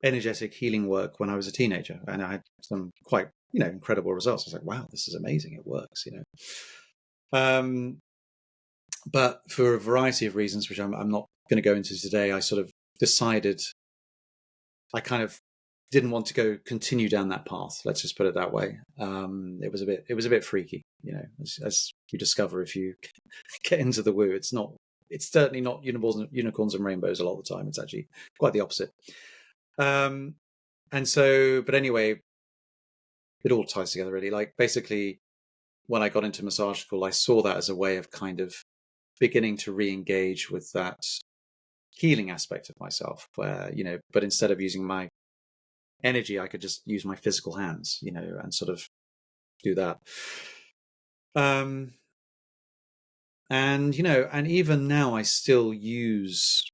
energetic healing work when I was a teenager, and I had some quite, incredible results. I was like, wow, this is amazing. It works, But for a variety of reasons, which I'm not going to go into today, I sort of decided I kind of didn't want to continue down that path. Let's just put it that way. It was a bit freaky, as you discover if you get into the woo. It's certainly not unicorns and rainbows a lot of the time. It's actually quite the opposite. And so, but anyway, it all ties together really. Like basically, when I got into massage school, I saw that as a way of kind of beginning to re-engage with that healing aspect of myself, where, but instead of using my energy, I could just use my physical hands, and sort of do that. And, and even now I still use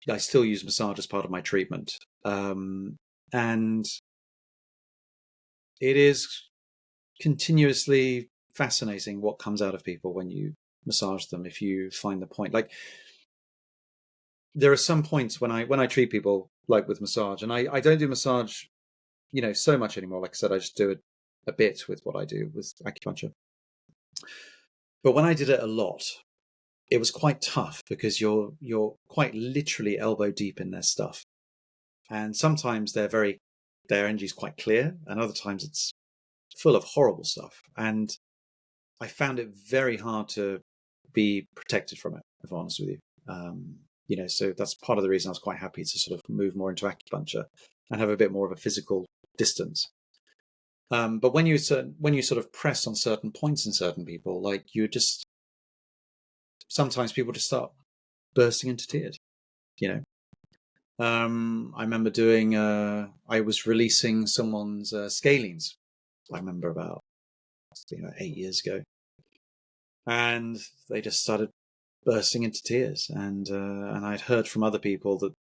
massage as part of my treatment. And it is continuously fascinating what comes out of people when you massage them, if you find the point. Like, there are some points when I treat people, like with massage, and I don't do massage, so much anymore. Like I said, I just do it a bit with what I do with acupuncture. But when I did it a lot, it was quite tough because you're quite literally elbow deep in their stuff. And sometimes their energy is quite clear, and other times it's full of horrible stuff. And I found it very hard to be protected from it, if I'm honest with you. So that's part of the reason I was quite happy to sort of move more into acupuncture and have a bit more of a physical distance. But when you sort of press on certain points in certain people, like sometimes people just start bursting into tears, I remember I was releasing someone's scalenes. I remember about 8 years ago, and they just started bursting into tears. And I'd heard from other people that,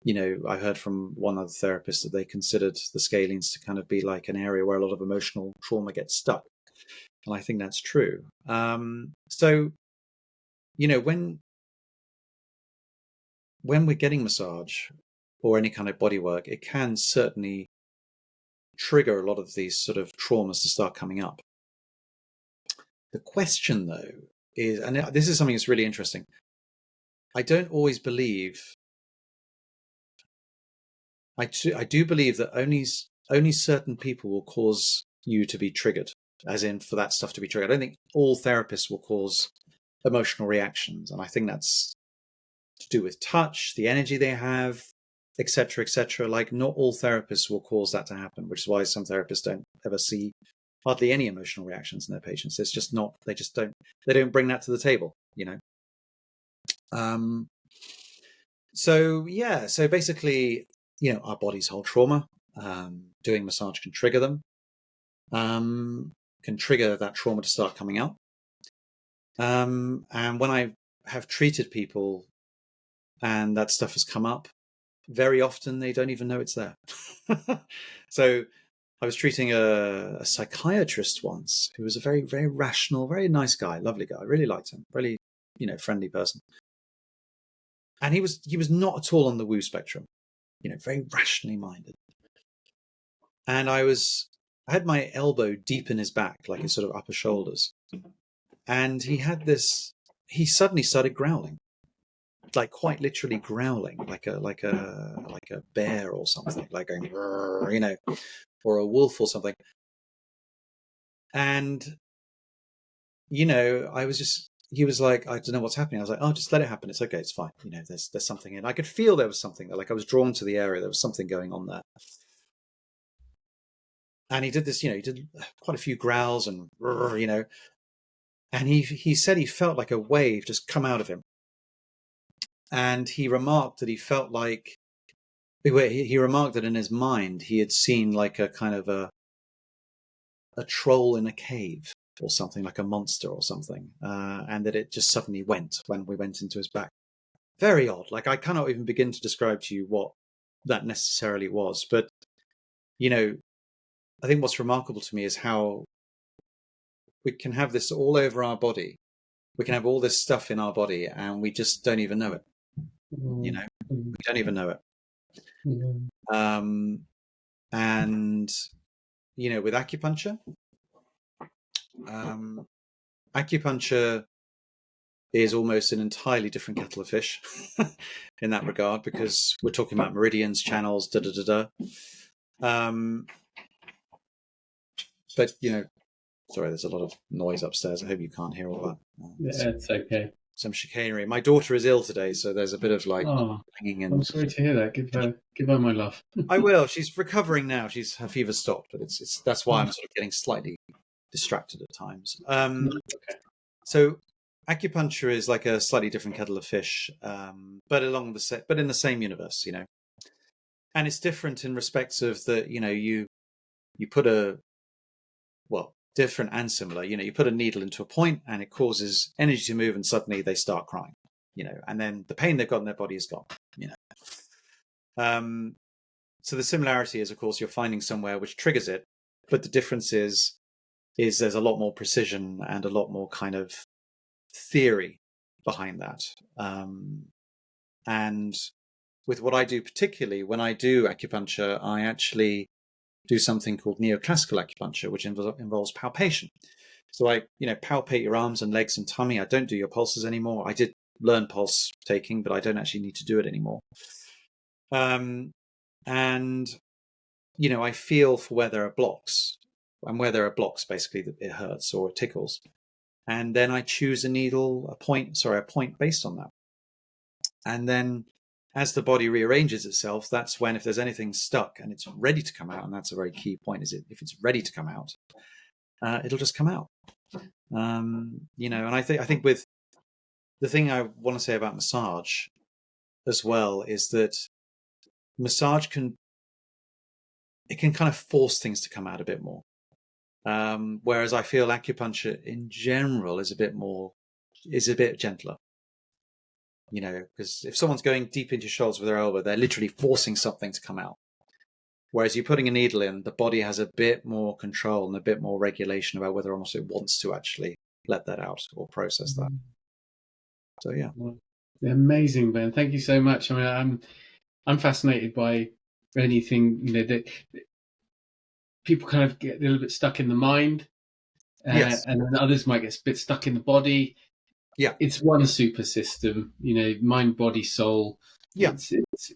I heard from one other therapist that they considered the scalenes to kind of be like an area where a lot of emotional trauma gets stuck. And I think that's true. So, when we're getting massage or any kind of body work, it can certainly trigger a lot of these sort of traumas to start coming up. The question, though, is, and this is something that's really interesting, I don't always believe, I do believe that only certain people will cause you to be triggered, as in for that stuff to be triggered. I don't think all therapists will cause emotional reactions. And I think that's to do with touch, the energy they have, etc., etc. Like, not all therapists will cause that to happen, which is why some therapists don't ever see hardly any emotional reactions in their patients. It's just not, they don't bring that to the table, So basically, our bodies hold trauma. Doing massage can trigger them, can trigger that trauma to start coming out. And when I have treated people and that stuff has come up, very often they don't even know it's there. So I was treating a psychiatrist once who was a very, very rational, very nice guy, lovely guy. I really liked him, really, friendly person. And he was not at all on the woo spectrum, very rationally minded. And I was I had my elbow deep in his back, like his sort of upper shoulders, and he had this. He suddenly started growling, like quite literally growling, like a bear or something, like going, you know, or a wolf or something. And you know, he was like, I don't know what's happening. I was like, oh, just let it happen. It's okay. It's fine. You know, there's something in. I could feel there was something there. Like I was drawn to the area. There was something going on there. And he did this, you know, he did quite a few growls and, you know, and he said he felt like a wave just come out of him. And he remarked that he felt like, he remarked that in his mind, he had seen like a kind of a troll in a cave or something, like a monster or something. And that it just suddenly went when we went into his back. Very odd. Like I cannot even begin to describe to you what that necessarily was. But, you know, I think what's remarkable to me is how we can have this all over our body. We can have all this stuff in our body and we just don't even know it. You know, we don't even know it. And, you know, with acupuncture, acupuncture is almost an entirely different kettle of fish in that regard, because we're talking about meridians, channels, but, you know, sorry, there's a lot of noise upstairs. I hope you can't hear all that.
Yeah, it's okay.
Some chicanery. My daughter is ill today, so there's a bit of like hanging in.
I'm sorry to hear that. Give her my love.
I will. She's recovering now. Her fever's stopped, but it's that's why I'm sort of getting slightly distracted at times.
Okay.
So acupuncture is like a slightly different kettle of fish, but in the same universe, you know. And it's different in respects of that, you know, you put different and similar, you know, you put a needle into a point and it causes energy to move and suddenly they start crying, you know, and then the pain they've got in their body is gone, you know. So the similarity is, of course, you're finding somewhere which triggers it, but the difference is there's a lot more precision and a lot more kind of theory behind that. And with what I do, particularly when I do acupuncture, I actually do something called neoclassical acupuncture, which involves palpation. So I, you know, palpate your arms and legs and tummy. I don't do your pulses anymore. I did learn pulse taking, but I don't actually need to do it anymore. And, you know, I feel for where there are blocks, and where there are blocks, basically, that it hurts or it tickles. And then I choose a point based on that. And then as the body rearranges itself, that's when, if there's anything stuck and it's ready to come out, and that's a very key point, is if it's ready to come out, it'll just come out. You know, and I think with the thing I want to say about massage as well is that massage can kind of force things to come out a bit more. Whereas I feel acupuncture in general is a bit gentler. You know, because if someone's going deep into your shoulders with their elbow, they're literally forcing something to come out. Whereas you're putting a needle in, the body has a bit more control and a bit more regulation about whether or not it wants to actually let that out or process that. So yeah.
Amazing, Ben. Thank you so much. I mean, I'm fascinated by anything, you know, that people kind of get a little bit stuck in the mind,
Yes.
and then others might get a bit stuck in the body.
Yeah,
it's one super system, you know, mind, body, soul.
Yeah,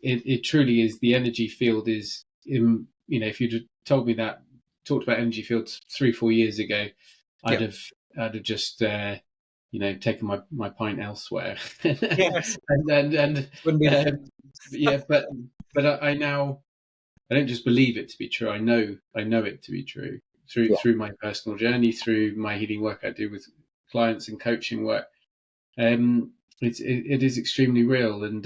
it truly is. The energy field is, you know, if you'd told me that, talked about energy fields 3-4 years ago, I'd have just, you know, taken my pint elsewhere.
Yes.
and yeah, but I now, I don't just believe it to be true. I know it to be true through my personal journey, through my healing work I do with clients and coaching work. It is extremely real, and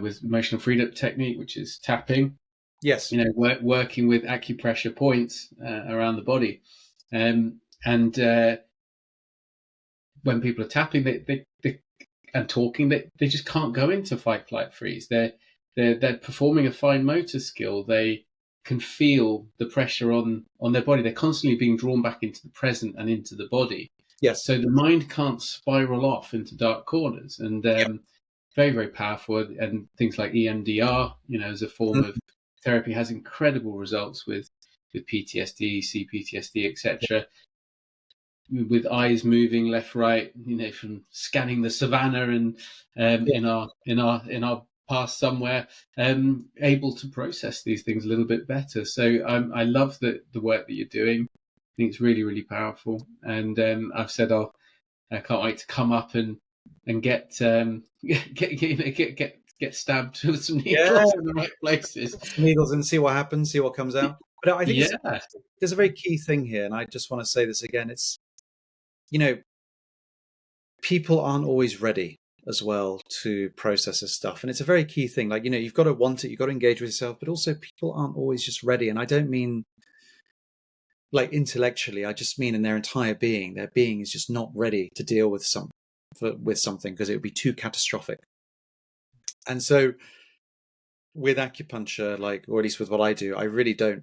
with emotional freedom technique, which is tapping.
Yes.
You know, working with acupressure points around the body, and when people are tapping, they and talking, they just can't go into fight, flight, freeze. They're performing a fine motor skill. They can feel the pressure on their body. They're constantly being drawn back into the present and into the body.
Yes.
So the mind can't spiral off into dark corners, and very, very powerful. And things like EMDR, you know, as a form of therapy, has incredible results with PTSD, CPTSD, etc., with eyes moving left, right, from scanning the savannah and in our past somewhere, able to process these things a little bit better. So I love the work that you're doing. I think it's really, really powerful. And I've said I can't wait to come up and get stabbed with some needles in the right places.
Some needles and see what happens, see what comes out. But I think there's a very key thing here, and I just want to say this again. It's, people aren't always ready as well to process this stuff. And it's a very key thing. Like, you've got to want it, you've got to engage with yourself, but also people aren't always just ready. And I don't mean like intellectually, I just mean in their entire being. Their being is just not ready to deal with something because it would be too catastrophic. And so with acupuncture, or at least with what I do, I really don't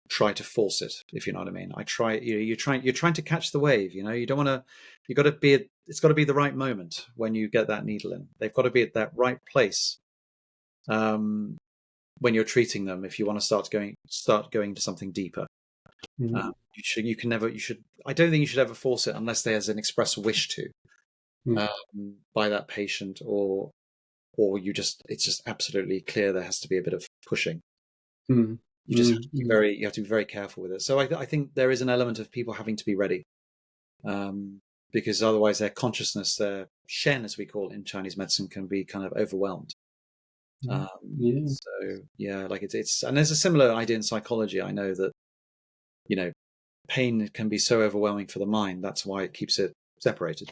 try to force it, if you know what I mean. I try, you're trying to catch the wave, you don't want to, it's got to be the right moment when you get that needle in. They've got to be at that right place when you're treating them, if you want to start going to something deeper. Mm-hmm. I don't think you should ever force it unless there's an express wish to by that patient, or it's just absolutely clear there has to be a bit of pushing. Mm-hmm. You just have to be very careful with it. So I think there is an element of people having to be ready, because otherwise their consciousness, their shen, as we call it in Chinese medicine, can be kind of overwhelmed. So it's and there's a similar idea in psychology. I know that pain can be so overwhelming for the mind. That's why it keeps it separated.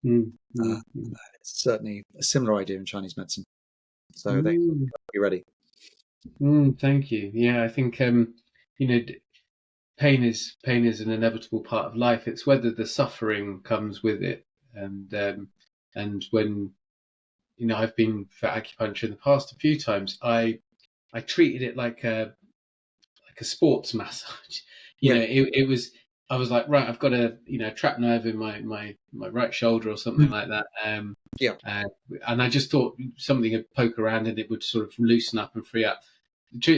It's certainly a similar idea in Chinese medicine. So they have to be ready.
Thank you. Yeah, I think pain is an inevitable part of life. It's whether the suffering comes with it, and when I've been for acupuncture in the past a few times, I treated it like a sports massage. It was, I was like, right, I've got a trapped nerve in my right shoulder or something like that. And I just thought something would poke around and it would sort of loosen up and free up.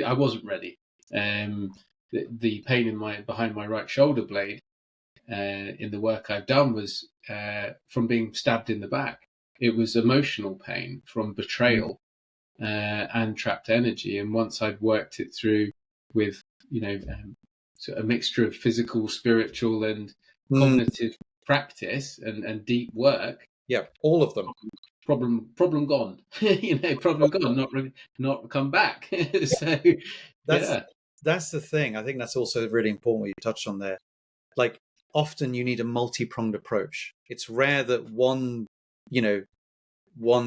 I wasn't ready. The pain behind my right shoulder blade in the work I've done was from being stabbed in the back. It was emotional pain from betrayal and trapped energy. And once I'd worked it through with so a mixture of physical, spiritual, and cognitive practice and deep work.
Yeah, all of them.
Problem gone. Problem gone. Not come back. So
that's the thing. I think that's also really important what you touched on there. Like, often you need a multi-pronged approach. It's rare that one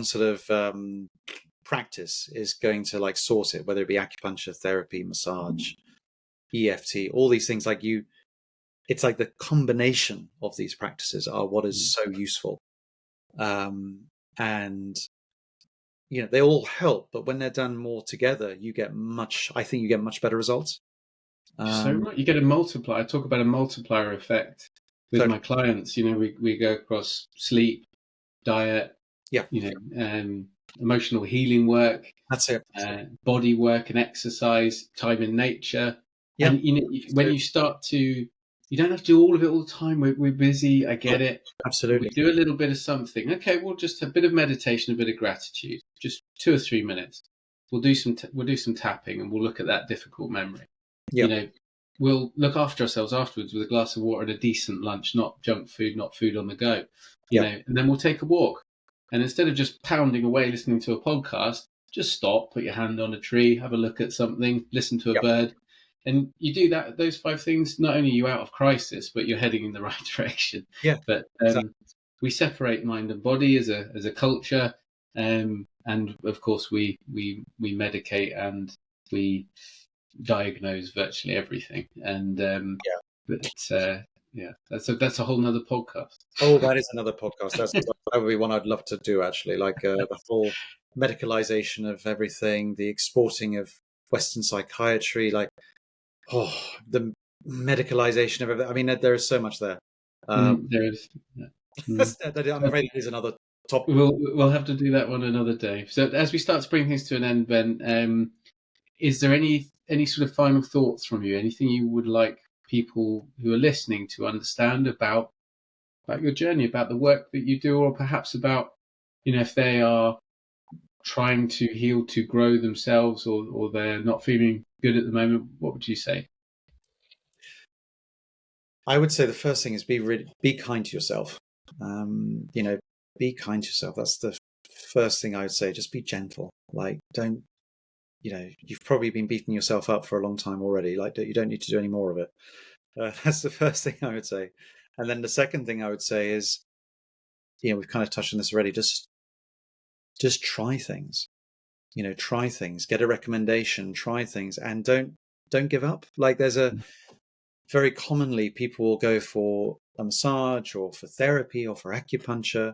sort of practice is going to sort it, whether it be acupuncture, therapy, massage, EFT, all these things. It's like the combination of these practices are what is so useful. And they all help, but when they're done more together, you get much better results.
So right, you get a multiplier. I talk about a multiplier effect with my clients. We go across sleep, diet, emotional healing work.
That's it.
Body work and exercise, time in nature. Yeah. And when you start to, you don't have to do all of it all the time. We're busy. I get it.
Absolutely.
We do a little bit of something. Okay, we'll just a bit of meditation, a bit of gratitude, just 2 or 3 minutes. We'll do some tapping, and we'll look at that difficult memory. Yeah. We'll look after ourselves afterwards with a glass of water and a decent lunch, not junk food, not food on the go. And then we'll take a walk. And instead of just pounding away listening to a podcast, just stop, put your hand on a tree, have a look at something, listen to a bird. And you do those 5 things, not only are you out of crisis, but you're heading in the right direction.
Yeah.
But we separate mind and body as a culture, and of course we medicate and we diagnose virtually everything. And that's a whole nother podcast.
Oh, that is another podcast. That's probably one I'd love to do, actually. The whole medicalization of everything, the exporting of Western psychiatry, the medicalization of everything. I mean, there is so much there.
There is. Yeah.
I'm afraid it is another topic.
We'll have to do that one another day. So as we start to bring things to an end, Ben, is there any sort of final thoughts from you? Anything you would like people who are listening to understand about your journey, about the work that you do, or perhaps about, if they are trying to heal to grow themselves, or they're not feeling good at the moment? What would you say?
I would say the first thing is be kind to yourself. Be kind to yourself. That's the first thing I would say. Just be gentle. Like, don't, you've probably been beating yourself up for a long time already. Like, you don't need to do any more of it. That's the first thing I would say. And then the second thing I would say is, we've kind of touched on this already. Just try things. Try things. Get a recommendation. Try things, and don't give up. Like, there's very commonly people will go for a massage or for therapy or for acupuncture.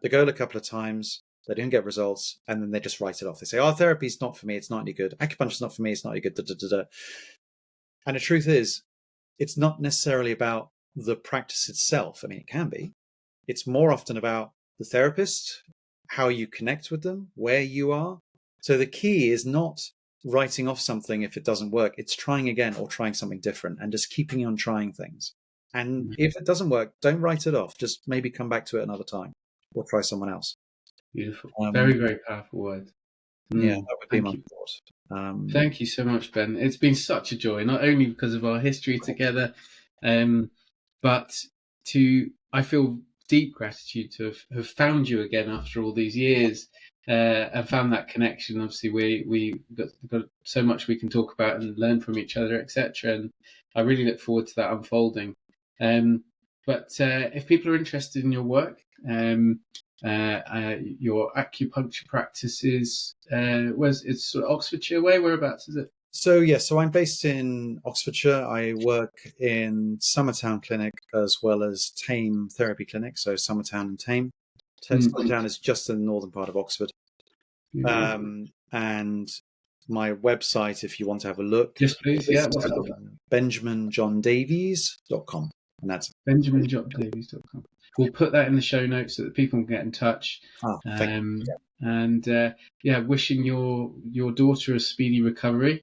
They go a couple of times, they don't get results, and then they just write it off. They say, "Oh, therapy's not for me. It's not any good. Acupuncture's not for me. It's not any good." Da, da, da, da. And the truth is, it's not necessarily about the practice itself. I mean, it can be. It's more often about the therapist, how you connect with them, where you are. So the key is not writing off something if it doesn't work. It's trying again or trying something different and just keeping on trying things. And if it doesn't work, don't write it off. Just maybe come back to it another time or try someone else.
Beautiful. Very, very powerful word.
Yeah, that would be my thought.
Thank you so much, Ben. It's been such a joy, not only because of our history together, but I feel deep gratitude to have found you again after all these years, and found that connection. Obviously, we got so much we can talk about and learn from each other, etc. And I really look forward to that unfolding. But if people are interested in your work, your acupuncture practices, it's sort of Oxfordshire way. Whereabouts is it?
So I'm based in Oxfordshire. I work in Summertown Clinic as well as Tame Therapy Clinic. So Summertown and Tame. Summertown is just in the northern part of Oxford. And my website, if you want to have a look,
yes, please. Yeah,
BenjaminJohnDavies.com, and that's
BenjaminJohnDavies.com. We'll put that in the show notes so that people can get in touch. And wishing your daughter a speedy recovery.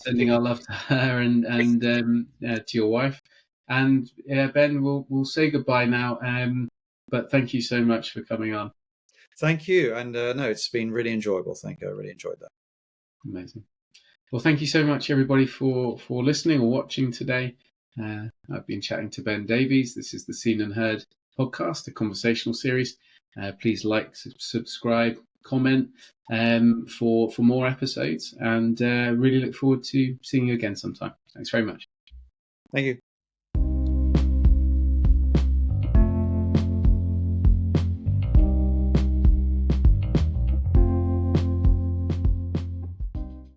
Sending our love to her and to your wife. And Ben, we'll say goodbye now. But thank you so much for coming on.
Thank you. And no, it's been really enjoyable. Thank you. I really enjoyed that.
Amazing. Well, thank you so much, everybody, for listening or watching today. I've been chatting to Ben Davies. This is the Seen and Heard podcast, a conversational series. Please like, subscribe, comment for more episodes, and really look forward to seeing you again sometime. Thanks very much.
Thank you.